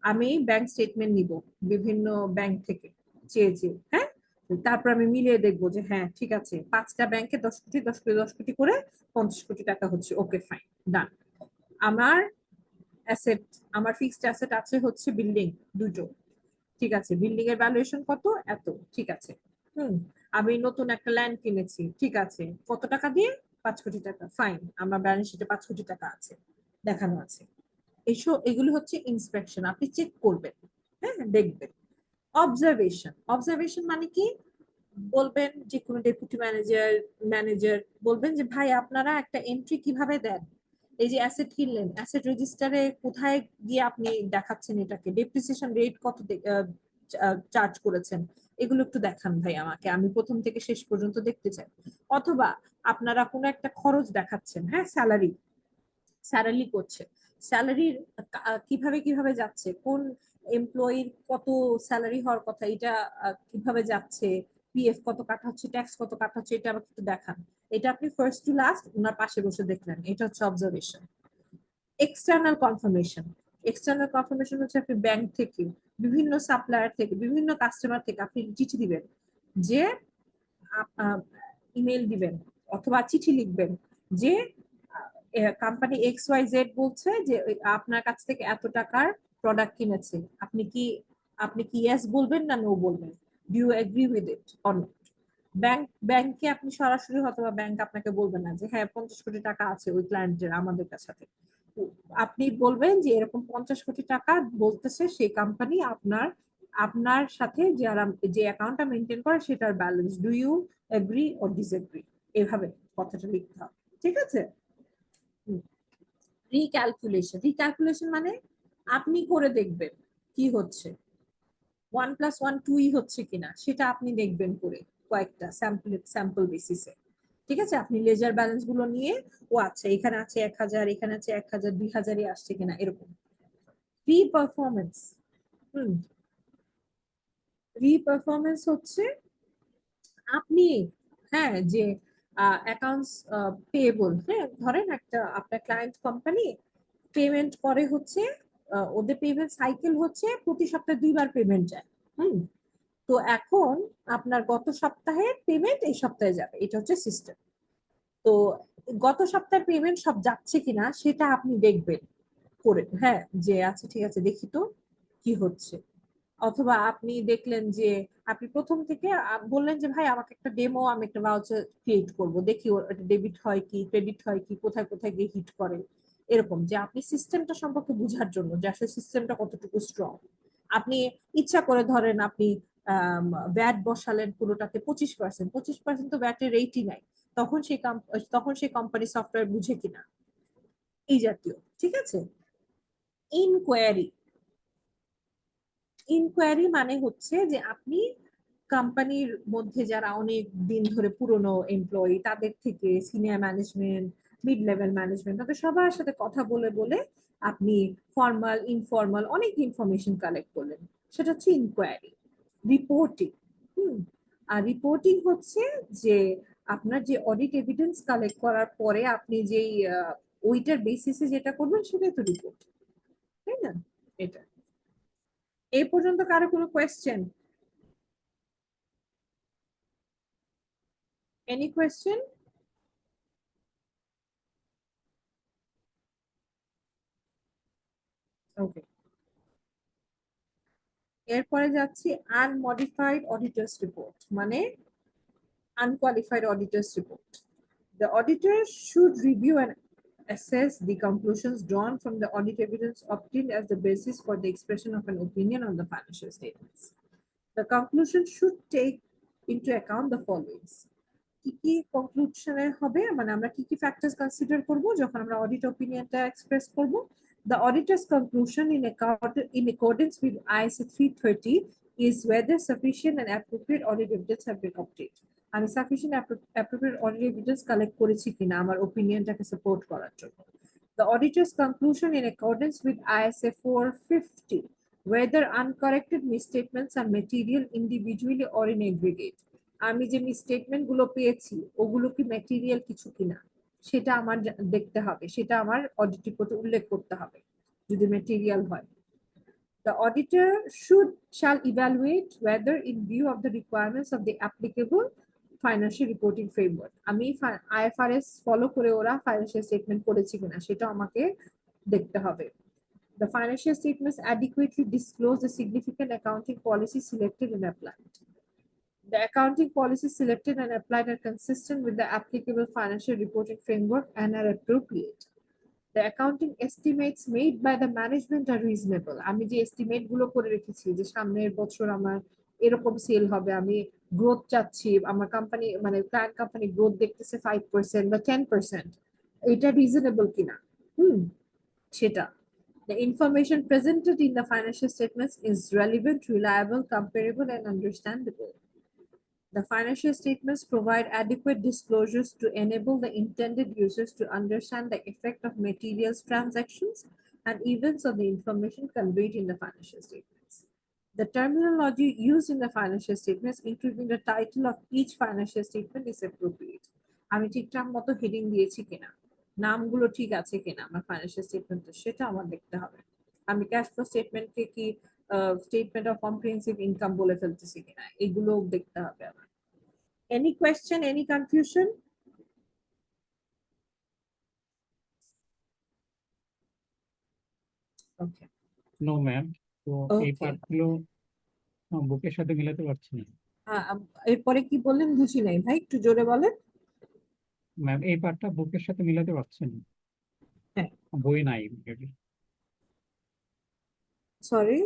আমি ব্যাংক স্টেটমেন্ট নিব বিভিন্ন ব্যাংক থেকে চেয়ে, হ্যাঁ, তারপর আমি মিলিয়ে দেখবো যে হ্যাঁ ঠিক আছে 5টা ব্যাংকে 10 কোটি 10 কোটি 10 কোটি করে 50 কোটি টাকা হচ্ছে, ওকে ফাইন, ডান। আমার অ্যাসেট, আমার ফিক্সড অ্যাসেট আছে হচ্ছে বিল্ডিং 2টো, ঠিক আছে, বিল্ডিং এর ভ্যালুয়েশন কত? এত, ঠিক আছে। আমি নতুন একটা ল্যান্ড কিনেছি, ঠিক আছে, কত টাকা দিয়ে? 5 কোটি টাকা, ফাইন, আমার ব্যালেন্স শিটে 5 কোটি টাকা আছে, দেখানো আছে। এসব এগুলো হচ্ছে ইন্সপেকশন, আপনি চেক করবেন, হ্যাঁ, দেখবেন। অবজারভেশন, অবজারভেশন মানে কি? বলবেন যে কোনো ডেপুটি ম্যানেজার বলবেন যে ভাই আপনারা একটা এন্ট্রি কিভাবে দেন, এই যে অ্যাসেট কিনলেন, অ্যাসেট রেজিস্টারে কোথায় গিয়ে আপনি দেখাচ্ছেন এটাকে, ডেপ্রিসিয়েশন রেট কত চার্জ করেছেন, এগুলো একটু দেখান ভাই আমাকে, আমি প্রথম থেকে শেষ পর্যন্ত দেখতে চাই। অথবা আপনারা কোনো একটা খরচ দেখাচ্ছেন, হ্যাঁ, স্যালারি, স্যালারি করছে, স্যালারির কিভাবে কিভাবে যাচ্ছে, কোন এমপ্লয়ির কত স্যালারি হওয়ার কথা, এটা কিভাবে যাচ্ছে, পিএফ কত কাটা হচ্ছে, ট্যাক্স কত কাটা হচ্ছে, এটা আমাকে একটু দেখান। এটা আপনি ফার্স্ট টু লাস্ট ওনার পাশে বসে দেখলেন, এটা হচ্ছে observation. External confirmation, external confirmation হচ্ছে আপনি ব্যাংক থেকে, বিভিন্ন সাপ্লায়ার থেকে, বিভিন্ন কাস্টমার থেকে আপনি চিঠি দিবেন, যে ইমেল দিবেন অথবা চিঠি লিখবেন যে কোম্পানি এক্স ওয়াই জেড বলছে যে আপনার কাছ থেকে এত টাকার প্রোডাক্ট কিনেছে, আপনি কি ইয়েস বলবেন না নো বলবেন, do you agree with it or not? ব্যাংকে আপনি সরাসরি অথবা ব্যাংক আপনাকে বলবেন না যে হ্যাঁ 50 কোটি টাকা আছে ওই ক্লায়েন্টের আমাদের সাথে, আপনি বলবেন যে এরকম 50 কোটি টাকা বলতেছে সেই কোম্পানি আপনার আপনার সাথে যারা যে অ্যাকাউন্টটা মেনটেন করে সেটার balance, do you agree or disagree, এভাবে কথাটা লিখতে হবে, ঠিক আছে। রিক্যালকুলেশন, রিক্যালকুলেশন মানে আপনি করে দেখবেন কি হচ্ছে, 1+1 2ই হচ্ছে কিনা সেটা আপনি দেখবেন করে কয়েকটা স্যাম্পল বেসিসে, ঠিক আছে। আপনি লেজার ব্যালেন্স গুলো নিয়ে, ও আচ্ছা এখানে আছে 1,000, এখানে আছে 1,000, 2,000-ই আসছে কিনা এরকম। রিপারফরমেন্স, রিপারফরমেন্স হচ্ছে আপনি, হ্যাঁ, যে অ্যাকাউন্টস পেয়েবল, হ্যাঁ, ধরেন একটা আপনার ক্লায়েন্ট কোম্পানি পেমেন্ট করে হচ্ছে, ওদের পেমেন্ট সাইকেল হচ্ছে প্রতি সপ্তাহে 2বার পেমেন্ট যায়, হুম, তো এখন আপনার গত সপ্তাহের পেমেন্ট এই সপ্তাহে যাবে, এটা হচ্ছে সিস্টেম। তো গত সপ্তাহের পেমেন্ট সব যাচ্ছে কিনা সেটা আপনি দেখবেন করে, হ্যাঁ, যে আচ্ছা ঠিক আছে দেখি তো কি হচ্ছে। অথবা আপনি দেখলেন যে আপনি প্রথম থেকে বললেন যে ভাই আমাকে একটা ডেমো, আমি একটা ভাউচার ক্রিয়েট করব, দেখি ওটা ডেবিট হয় কি ক্রেডিট হয় কি, কোথায় কোথায় গিয়ে হিট করে, এরকম যে আপনি সিস্টেমটা সম্পর্কে বোঝার জন্য যে আসলে সিস্টেমটা কতটুকু স্ট্রং। আপনি ইচ্ছা করে ধরেন আপনি ভ্যাট বসালেন পুরোটাতে 25%, 25% তো ভ্যাটের রেটই নাই, তখন সেই কোম্পানি সফটওয়্যার বুঝে কিনা, এই জাতীয়, ঠিক আছে। ইনকোয়ারি, ইনকোয়ারি মানে হচ্ছে যে আপনি কোম্পানির মধ্যে যারা অনেক দিন ধরে পুরনো এমপ্লয়ি তাদের থেকে senior management, mid level management, তাদের সবার সাথে কথা বলে বলে আপনি ফর্মাল ইনফর্মাল অনেক ইনফরমেশন কালেক্ট করলেন, সেটা হচ্ছে ইনকোয়ারি। রিপোর্টিং, আর রিপোর্টিং হচ্ছে যে আপনার যে অডিট এভিডেন্স কালেক্ট করার পরে আপনি যেই ওইটার বেসিসে যেটা করবেন সেটাই তো রিপোর্ট, তাই না? এটা এই পর্যন্ত কারো কোনো কোয়েশ্চেন? Any question? ওকে, এরপরে যাচ্ছি আনমডিফাইড অডিটর্স রিপোর্ট, মানে unqualified auditor's report. The auditor should review and assess the conclusions drawn from the audit evidence obtained as the basis for the expression of an opinion on the financial statements. The conclusion should take into account the following. কি কি কনক্লুশনের হবে, মানে আমরা কি কি ফ্যাক্টরস কনসিডার করব যখন আমরা অডিট অপিনিয়নটা এক্সপ্রেস করব? The auditor's conclusion in accordance with ISA 330 is whether sufficient and appropriate audit evidence have been obtained. আমি sufficient appropriate audit evidence collect করেছি কিনা আমার ওপিনিয়নটাকে সাপোর্ট করার জন্য। The auditor's conclusion in accordance with ISA 450 whether uncorrected misstatements are material individually or in aggregate. আমি যে মিসস্টেটমেন্ট গুলো পেয়েছি ওগুলো কি ম্যাটেরিয়াল কিছু কিনা সেটা আমার দেখতে হবে, সেটা আমার অডিট রিপোর্টে উল্লেখ করতে হবে যদি ম্যাটেরিয়াল হয়। The auditor shall evaluate whether in view of the requirements of the applicable financial reporting framework আমি IFRS ফলো করে ওরা ফাইন্যান্সিয়াল স্টেটমেন্ট করেছে কিনা সেটা আমাকে দেখতে হবে। The financial statements adequately disclose the significant accounting policy selected and applied. The accounting policies selected and applied are consistent with the applicable financial reporting framework and are appropriate. The accounting estimates made by the management are reasonable. আমি যে এস্টিমেট গুলো করে রেখেছি যে সামনের বছর আমার এরকম সেল হবে, আমি গ্রোথ চাচ্ছি, আমার কোম্পানি মানে ক্লায়েন্ট কোম্পানি গ্রোথ দেখতেছে 5% বা 10%, এটা রিজনেবল কিনা সেটা। The information presented in the financial statements is relevant, reliable, comparable, and understandable. The financial statements provide adequate disclosures to enable the intended users to understand the effect of materials, transactions, and events of the information conveyed in the financial statements. The terminology used in the financial statements, including the title of each financial statement, is appropriate. আমি ঠিকঠাক মতো হেডিং দিয়েছি কিনা, নামগুলো ঠিক আছে কিনা আমার ফাইন্যান্সিয়াল স্টেটমেন্টে সেটা আমার দেখতে হবে। আমি ক্যাশ ফ্লো স্টেটমেন্টকে কি স্টেটমেন্ট অফ কম্প্রিহেন্সিভ ইনকাম বলে ফেলতেছি কিনা এগুলো দেখতে হবে আমার। Any question, any confusion? Okay. No ma'am, তো এই Okay. পার্টগুলো বুকের সাথে মিলাতে পারছি না। এরপরে কি বললেন বুঝি নাই ভাই, একটু জোরে বলেন। ম্যাম এই পার্টটা বুকের সাথে মিলাতে পারছি না, হ্যাঁ, বই নাই। সরি,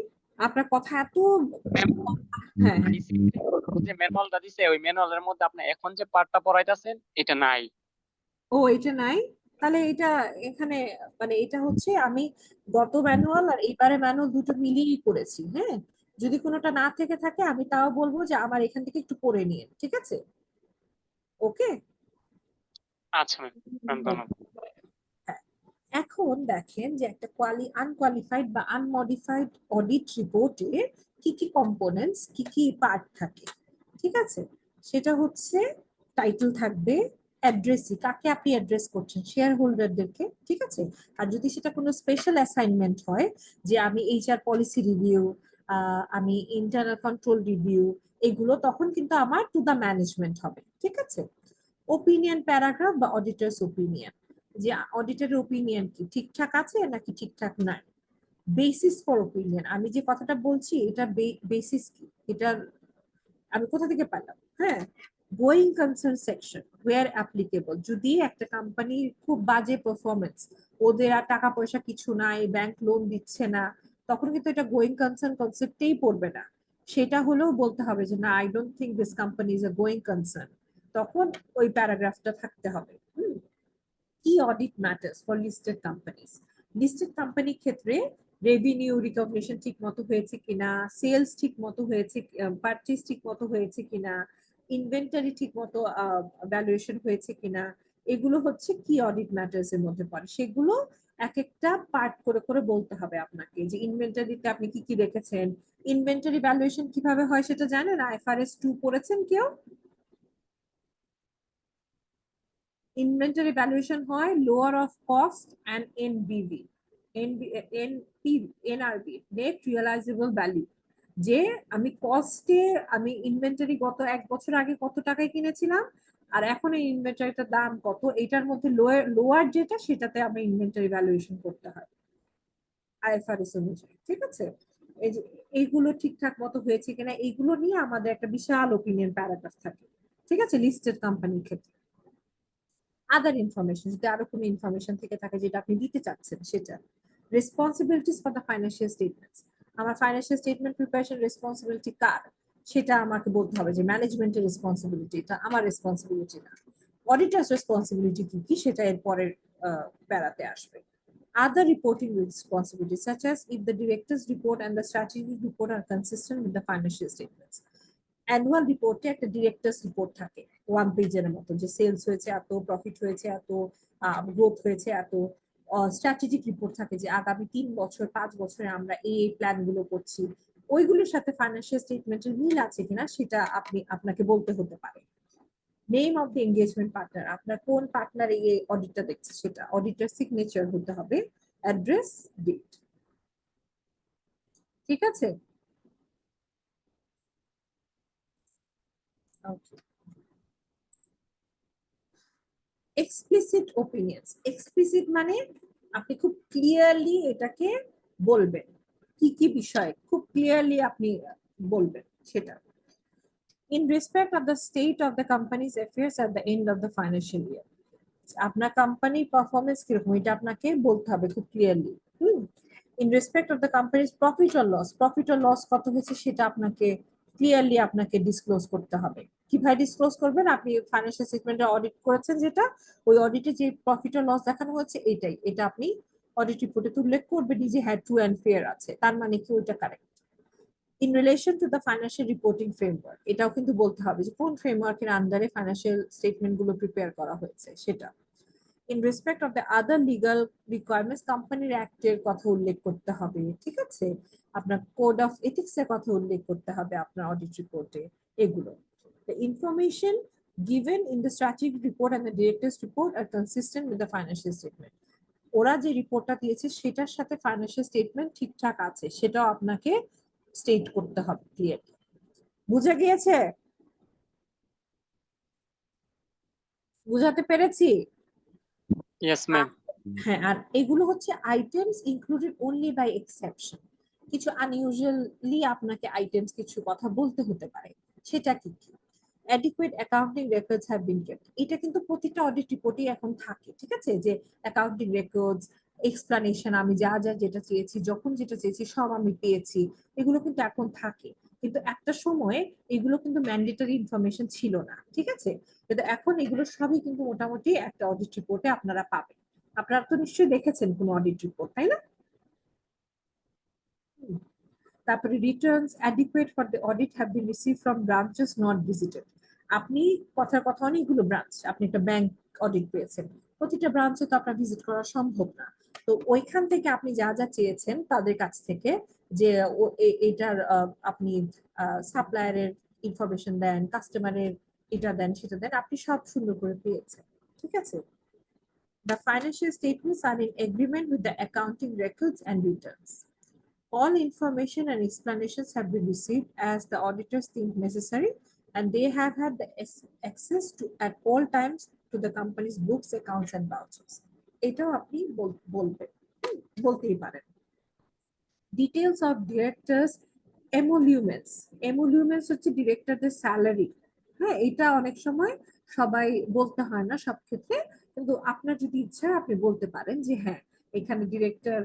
আপনার কথা এত ম্যাম হ্যাঁ যে ম্যানুয়ালটা দিছে ওই ম্যানুয়ালের মধ্যে আপনি এখন যে পার্টটা পড়াইতাছেন এটা নাই। ও এটা নাই, তাহলে এটা এখানে মানে এটা হচ্ছে আমি গত ম্যানুয়াল আর এবারে ম্যানুয়াল দুটো মিলিয়েই করেছি। হ্যাঁ, যদি কোনোটা না থেকে থাকে আমি তাও বলবো যে আমার এখান থেকে একটু পড়ে নিয়ে, ঠিক আছে? ওকে, আচ্ছা ম্যাম ধন্যবাদ। এখন দেখেন যে একটা আনকোয়ালিফাইড বা আনমডিফাইড অডিট রিপোর্টে কি কি কম্পোনেন্টস কি কি পার্ট থাকে, ঠিক আছে? সেটা হচ্ছে টাইটেল থাকবে, অ্যাড্রেসই কাকে আপনি অ্যাড্রেস করছেন, শেয়ার হোল্ডারদেরকে, ঠিক আছে? আর যদি সেটা কোনো স্পেশাল অ্যাসাইনমেন্ট হয় যে আমি এইচআর পলিসি রিভিউ, আমি ইন্টারনাল কন্ট্রোল রিভিউ, এগুলো তখন কিন্তু আমার টু দা ম্যানেজমেন্ট হবে, ঠিক আছে? ওপিনিয়ন প্যারাগ্রাফ বা অডিটার্স ওপিনিয়ন, যে অডিটরের ওপিনিয়ন কি ঠিকঠাক আছে নাকি ঠিকঠাক নাই। বেসিস ফর ওপিনিয়ন, আমি যে কথাটা বলছি এটা বেসিস কি, এটা আমি কোথা থেকে পেলাম? হ্যাঁ, going concern section where applicable, যদি একটা কোম্পানির খুব বাজে পারফরমেন্স, ওদের আর টাকা পয়সা কিছু নাই, ব্যাংক লোন দিচ্ছে না, তখন কিন্তু এটা গোয়িং কনসার্ন কনসেপ্টেই পড়বে না, সেটা হলেও বলতে হবে যে না I don't think this company is a going concern, তখন ওই প্যারাগ্রাফটা থাকতে হবে। কি audit matters for listed companies, listed কোম্পানির ক্ষেত্রে রেভিনিউ রিকগনিশন ঠিক মতো হয়েছে কিনা, সেলস ঠিক মতো হয়েছে, পারচেজ ঠিক মতো হয়েছে কিনা, ইনভেন্টরি ঠিক মতো ভ্যালুয়েশন হয়েছে কিনা, এগুলো হচ্ছে কি অডিট ম্যাটার্স এর মধ্যে পড়ে। সেগুলো এক একটা পার্ট করে করে বলতে হবে আপনাকে, যে ইনভেন্টরিতে আপনি কি কি রেখেছেন, ইনভেন্টরি ভ্যালুয়েশন কিভাবে হয় সেটা জানেন? IFRS 2 পড়েছেন কেউ? ইনভেন্টরি ভ্যালুয়েশন হয় lower of cost and NBV, NRV, net realisable value, যে আমি কস্টে আমি ইনভেন্টরি গত 1 বছর আগে কত টাকায় কিনেছিলাম আর এখন এই ইনভেন্টরিটার দাম কত, এটার মধ্যে লোয়ার যেটা সেটাতে আমি ইনভেন্টরি ভ্যালুয়েশন করতে হয় আইএফআরএস অনুযায়ী, ঠিক আছে? এই যে এইগুলো ঠিকঠাক মতো হয়েছে কিনা এইগুলো নিয়ে আমাদের একটা বিশাল ওপিনিয়ন প্যারাগ্রাফ থাকে, ঠিক আছে, লিস্টেড কোম্পানির ক্ষেত্রে। আদার ইনফরমেশন, যদি আরো কোনো ইনফরমেশন থেকে থাকে যেটা আপনি দিতে চাচ্ছেন সেটা। Responsibilities for the financial statements, আমার ফাইন্যান্সিয়াল স্টেটমেন্ট প্রিপারেশন রেসপন্সিবিলিটি কার, সেটা আমাকে বলতে হবে যে ম্যানেজমেন্টের রেসপন্সিবিলিটি, এটা আমার রেসপন্সিবিলিটি না। অডিটার্স রেসপন্সিবিলিটি কি কি সেটা এর পরের প্যারাতে আসবে। Other reporting responsibilities, such as if the director's report and the strategic report are consistent with the financial statements. Annual রিপোর্টে একটা ডিরেক্টরস রিপোর্ট থাকে 1 পেজের মতো, যে সেলস হয়েছে এত, প্রফিট হয়েছে এত, গ্রোথ হয়েছে এত। স্ট্র্যাটেজিক রিপোর্ট থাকে যে আগামী 3 বছর 5 বছরে আমরা এই প্ল্যান গুলো করছি, ওইগুলোর সাথে ফাইন্যান্সিয়াল স্টেটমেন্টের মিল আছে কিনা সেটা আপনাকে বলতে হতে পারে। Name of the engagement partner, আপনার কোন পার্টনার এই অডিটটা দেখছে সেটা, অডিটর সিগনেচার হতে হবে, অ্যাড্রেস, ডেট, ঠিক আছে? ওকে। এক্সপ্লিসিট ওপিনিয়ন্স, এক্সপ্লিসিট মানে আপনি খুব ক্লিয়ারলি এটাকে বলবেন, কি কি বিষয় খুব ক্লিয়ারলি আপনি বলবেন সেটা। In respect of the state of the company's affairs at the end of the financial year, আপনার কোম্পানির পারফরমেন্স কিরকম এটা আপনাকে বলতে হবে খুব clearly. In respect of the company's profit or loss কত হয়েছে সেটা আপনাকে ক্লিয়ারলি আপনাকে ডিসক্লোজ করতে হবে। কিভাবে ডিসক্লোজ করবেন, আপনি ফাইন্যান্সিয়াল স্টেটমেন্টে অডিট করেছেন যেটা, ওই অডিটে যে প্রফিট অর লস দেখানো হয়েছে এটা আপনি অডিট রিপোর্টে উল্লেখ করবেন যে হ্যাঁ ট্রু অ্যান্ড ফেয়ার আছে, তার মানে কি ওইটা correct. In relation to the financial reporting framework, এটাও কিন্তু বলতে হবে যে কোন ফ্রেমওয়ার্কের আন্ডারে ফাইন্যান্সিয়াল স্টেটমেন্ট গুলো প্রিপেয়ার করা হয়েছে সেটা। In respect of the other legal requirements, কোম্পানির অ্যাক্টের কথা উল্লেখ করতে হবে, ঠিক আছে, আপনার কোড অফ এথিক্স এর কথা উল্লেখ করতে হবে আপনার অডিট রিপোর্টে, এগুলো। The information given in the strategic report and the director's report are consistent with the financial statement. ওরা যে রিপোর্টটা দিয়েছে সেটার সাথে ফাইন্যান্সিয়াল স্টেটমেন্ট ঠিকঠাক আছে সেটাও আপনাকে স্টেট করতে হবে ক্লিয়ারলি। বুঝা গিয়েছে? বুঝাতে পেরেছি? Yes ma'am. হ্যাঁ, আর এগুলো হচ্ছে items included only by exception, কিছু আনইউজুয়ালি আপনাকে আইটেমস কিছু কথা বলতে হতে পারে, সেটা কি কি? Adequate accounting records have been kept, এটা কিন্তু প্রতিটা অডিট রিপোর্টেই এখন থাকে, ঠিক আছে, যে অ্যাকাউন্টিং রেকর্ডস, এক্সপ্লানেশন, আমি যা যা যেটা চেয়েছি যখন যেটা চেয়েছি সব আমি পেয়েছি, এগুলো কিন্তু এখন থাকে। কিন্তু একটা সময়ে এগুলো কিন্তু ম্যান্ডেটরি ইনফরমেশন ছিল না, ঠিক আছে, কিন্তু এখন এগুলো সবই কিন্তু মোটামুটি একটা অডিট রিপোর্টে আপনারা পাবেন। আপনারা তো নিশ্চয়ই দেখেছেন কোন অডিট রিপোর্ট, তাই না? তারপরে Returns adequate for the audit have been receive from branches not visited, আপনি কথার কথা অনেকগুলো ব্রাঞ্চ, আপনি একটা ব্যাংক অডিট পেয়েছেন, প্রতিটা ব্রাঞ্চে তো আপনার ভিজিট করা সম্ভব না, তো ওইখান থেকে আপনি যা যা চেয়েছেন তাদের কাছ থেকে যে এটার আপনি সাপ্লায়ারের ইনফরমেশন দেন, কাস্টমারের এটা দেন সেটা দেন, আপনি সব সুন্দর করে পেয়েছেন, ঠিক আছে। The financial statements are in agreement with the accounting records and returns. All information and explanations have been received as the auditors think necessary, and they have had the access to at all times to the company's books, accounts, and vouchers. এটাও আপনি বলতেই পারেন। Details of directors emoluments, emoluments হচ্ছে ডিরেক্টরদের স্যালারি, হ্যাঁ, এটা অনেক সময় সবাই বলতে হয় না সব ক্ষেত্রে, কিন্তু আপনার যদি ইচ্ছা আপনি বলতে পারেন যে হ্যাঁ এখানে ডিরেক্টর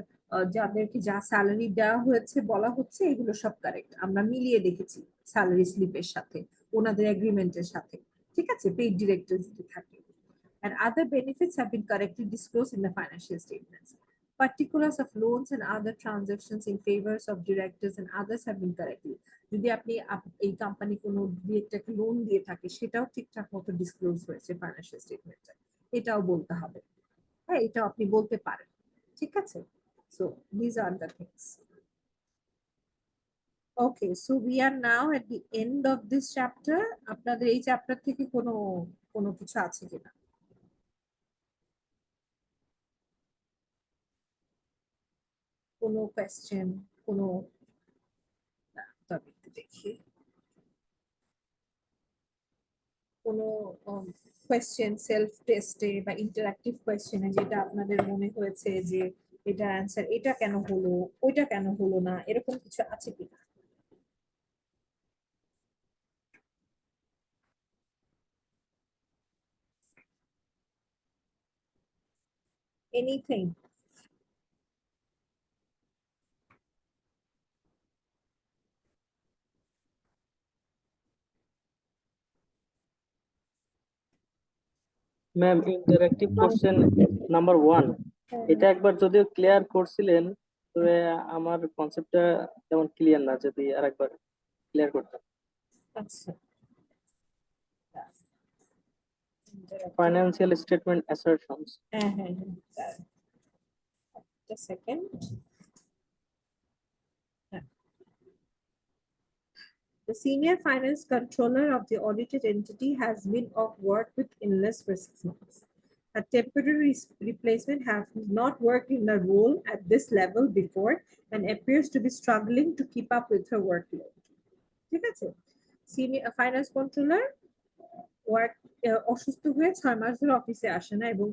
যাদেরকে যা স্যালারি দেওয়া হয়েছে বলা হচ্ছে এগুলো সব কারেক্ট, আমরা মিলিয়ে দেখেছি স্যালারি স্লিপের সাথে ওনাদের এগ্রিমেন্টের সাথে, ঠিক আছে, পেইড ডিরেক্টর যদি থাকে। And other benefits have been correctly disclosed in the financial statements. Particulars of loans and other transactions in favors of directors and others have been correctly. যদি আপনি এই কোম্পানি কোনো ডিরেক্টরকে লোন দিয়ে থাকে সেটাও ঠিকঠাক মতো ডিসক্লোজ হয়েছে ফাইন্যান্সিয়াল স্টেটমেন্টে, এটাও বলতে হবে, হ্যাঁ এটাও আপনি বলতে পারেন, ঠিক আছে। So this are the things. Okay, so we are now at the end of this chapter. আপনাদের এই চ্যাপ্টার থেকে কোনো কোনো কিছু আছে কিনা? কোনো কোয়েশ্চেন, কোনো তবে একটু দেখি কোনো কোয়েশ্চেন সেলফ টেস্টে বা ইন্টারঅ্যাক্টিভ কোয়েশ্চেনে যেটা আপনাদের মনে হয়েছে যে এটা অ্যান্সার এটা কেন হলো, ওইটা কেন হলো না, এরকম কিছু আছে কিনা? Anything? Ma'am interactive question number 1 এটা একবার যদিও ক্লিয়ার করছিলেন, তবে আমার কনসেপ্টটা তেমন ক্লিয়ার না, যদি আরেকবার ক্লিয়ার করতেন। আচ্ছা, ফাইন্যান্সিয়াল স্টেটমেন্ট অ্যাসারশনস। হ্যাঁ হ্যাঁ হ্যাঁ, একটা second. The senior finance controller of the audited entity has been off work with illness for 6 months. A temporary replacement has not worked in the role at this level before and appears to be struggling to keep up with her workload. ঠিক আছে, সিনিয়র ফাইন্যান্স কন্ট্রোলার ওয়ার্ক অসুস্থ হয়ে 6 মাস ধরে অফিসে আসে না, এবং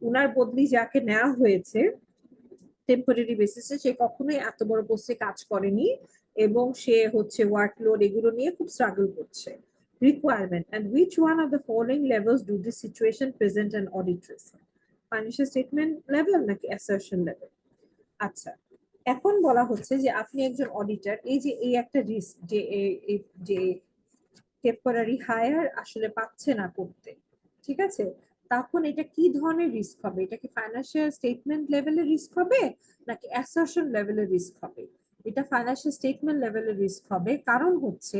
উনার বদলি যাকে নেওয়া হয়েছে টেম্পোরারি বেসিসে সে কখনোই এত বড় পোস্টে কাজ করেনি, এবং সে হচ্ছে ওয়ার্কলোড এগুলো নিয়ে খুব স্ট্রাগল করছে। Requirement, and which one of the following levels do this situation present an audit risk? Financial statement level নাকি অ্যাসারশন লেভেল? আচ্ছা, এখন বলা হচ্ছে যে আপনি একজন অডিটর, এই যে এই একটা রিস্ক যে যে টেম্পোরারি হায়ার আসলে পাচ্ছে না করতে, ঠিক আছে, তখন এটা কি ধরনের রিস্ক হবে? এটা কি ফাইন্যান্সিয়াল স্টেটমেন্ট লেভেলের রিস্ক হবে নাকি অ্যাসারশন লেভেলের রিস্ক হবে? এটা ফাইন্যান্সিয়াল স্টেটমেন্ট লেভেলের রিস্ক হবে, কারণ হচ্ছে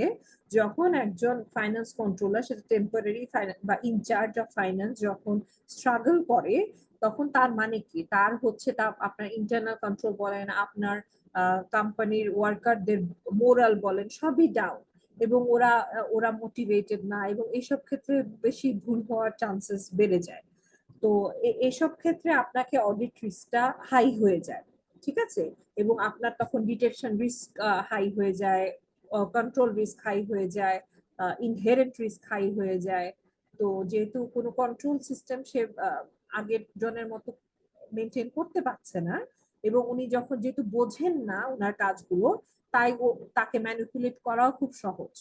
যখন একজন ফাইন্যান্স কন্ট্রোলার, সেটা টেম্পোরারি বা ইনচার্জ অফ ফাইন্যান্স যখন স্ট্রাগল করে, তখন তার মানে কি, তার হচ্ছে তা আপনার ইন্টারনাল কন্ট্রোল বলেন, আপনার কোম্পানির ওয়ার্কারদের মোরাল বলেন, সবই ডাউন, এবং ওরা ওরা মোটিভেটেড না, এবং এইসব ক্ষেত্রে বেশি ভুল হওয়ার চান্সেস বেড়ে যায়। তো এসব ক্ষেত্রে আপনাকে অডিট রিস্কটা হাই হয়ে যায়, ঠিক আছে, এবং আপনার তখন ডিটেকশন রিস্ক হাই হয়ে যায়, কন্ট্রোল রিস্ক হাই হয়ে যায়, ইনহেরেন্ট রিস্ক হাই হয়ে যায়। তো যেহেতু কোনো কন্ট্রোল সিস্টেম সে আগের জনের মতো মেনটেন করতে পারছে না, এবং উনি যখন যেহেতু বোঝেন না ওনার কাজগুলো, তাই তাকে ম্যানিপুলেট করাও খুব সহজ।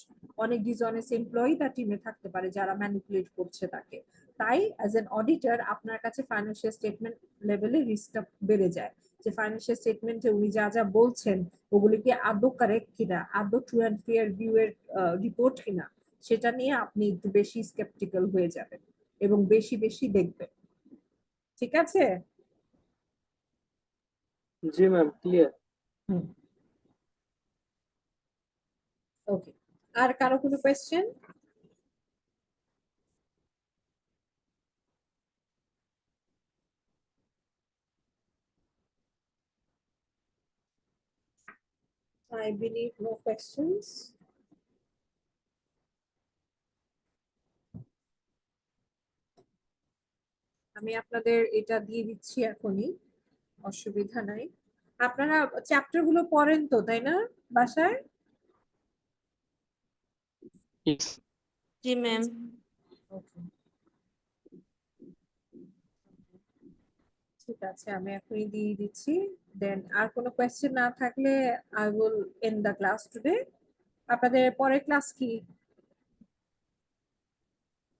অনেক ডিসঅনেস্ট এমপ্লয়ি তার টিমে থাকতে পারে যারা ম্যানিপুলেট করছে তাকে। তাই অ্যাজ এন অডিটর আপনার কাছে ফাইন্যান্সিয়াল স্টেটমেন্ট লেভেলে রিস্কটা বেড়ে যায়, যে ফাইন্যান্সিয়াল স্টেটমেন্টে উনি যা যা বলছেন ওগুলি কি আদৌ কারেক্ট কিনা, আদৌ ট্রু অ্যান্ড ফেয়ার ভিউ এর রিপোর্ট কিনা, সেটা নিয়ে আপনি একটু বেশি স্কেপটিক্যাল হয়ে যাবেন এবং বেশি বেশি দেখবেন। ঠিক আছে? জি ম্যাম, ক্লিয়ার। ওকে, আর কারো কোনো question? I believe no questions. আমি আপনাদের এটা দিয়ে দিচ্ছি এখনই, অসুবিধা নাই। আপনারা চ্যাপ্টার গুলো পড়েন তো, তাই না, বাসায়? জি ম্যাম। Okay. ঠিক আছে, আমি এখনই দিয়ে দিচ্ছি। দেন আর কোনো কোয়েশ্চেন না থাকলে I will end the class today. আপনাদের পরের ক্লাস কি?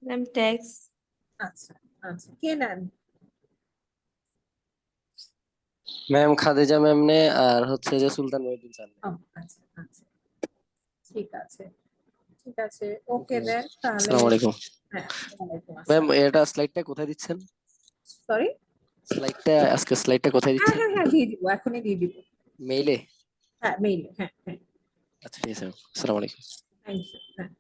Ma'am tax. আচ্ছা আচ্ছা, কে নেন? ম্যাম খাদিজা ম্যাম নে, আর হচ্ছে যে সুলতান মহিউদ্দিন স্যার। ও, আচ্ছা আচ্ছা, ঠিক আছে ঠিক আছে, ওকে দেন তাহলে। আসসালামু আলাইকুম হ্যাঁ, ওয়ালাইকুম ম্যাম। আসসালাম। এটা স্লাইডটা কোথায় দিচ্ছেন? সরি? স্লাইডটা কোথায় হ্যাঁ দিচ্ছেন? হ্যাঁ হ্যাঁ, দিয়ে দিব, এখনই দিয়ে দিব। মেইলে? হ্যাঁ, মেইলে, হ্যাঁ হ্যাঁ। আচ্ছা ঠিক আছে ম্যাম, আসসালামু আলাইকুম। Thank you. হ্যাঁ।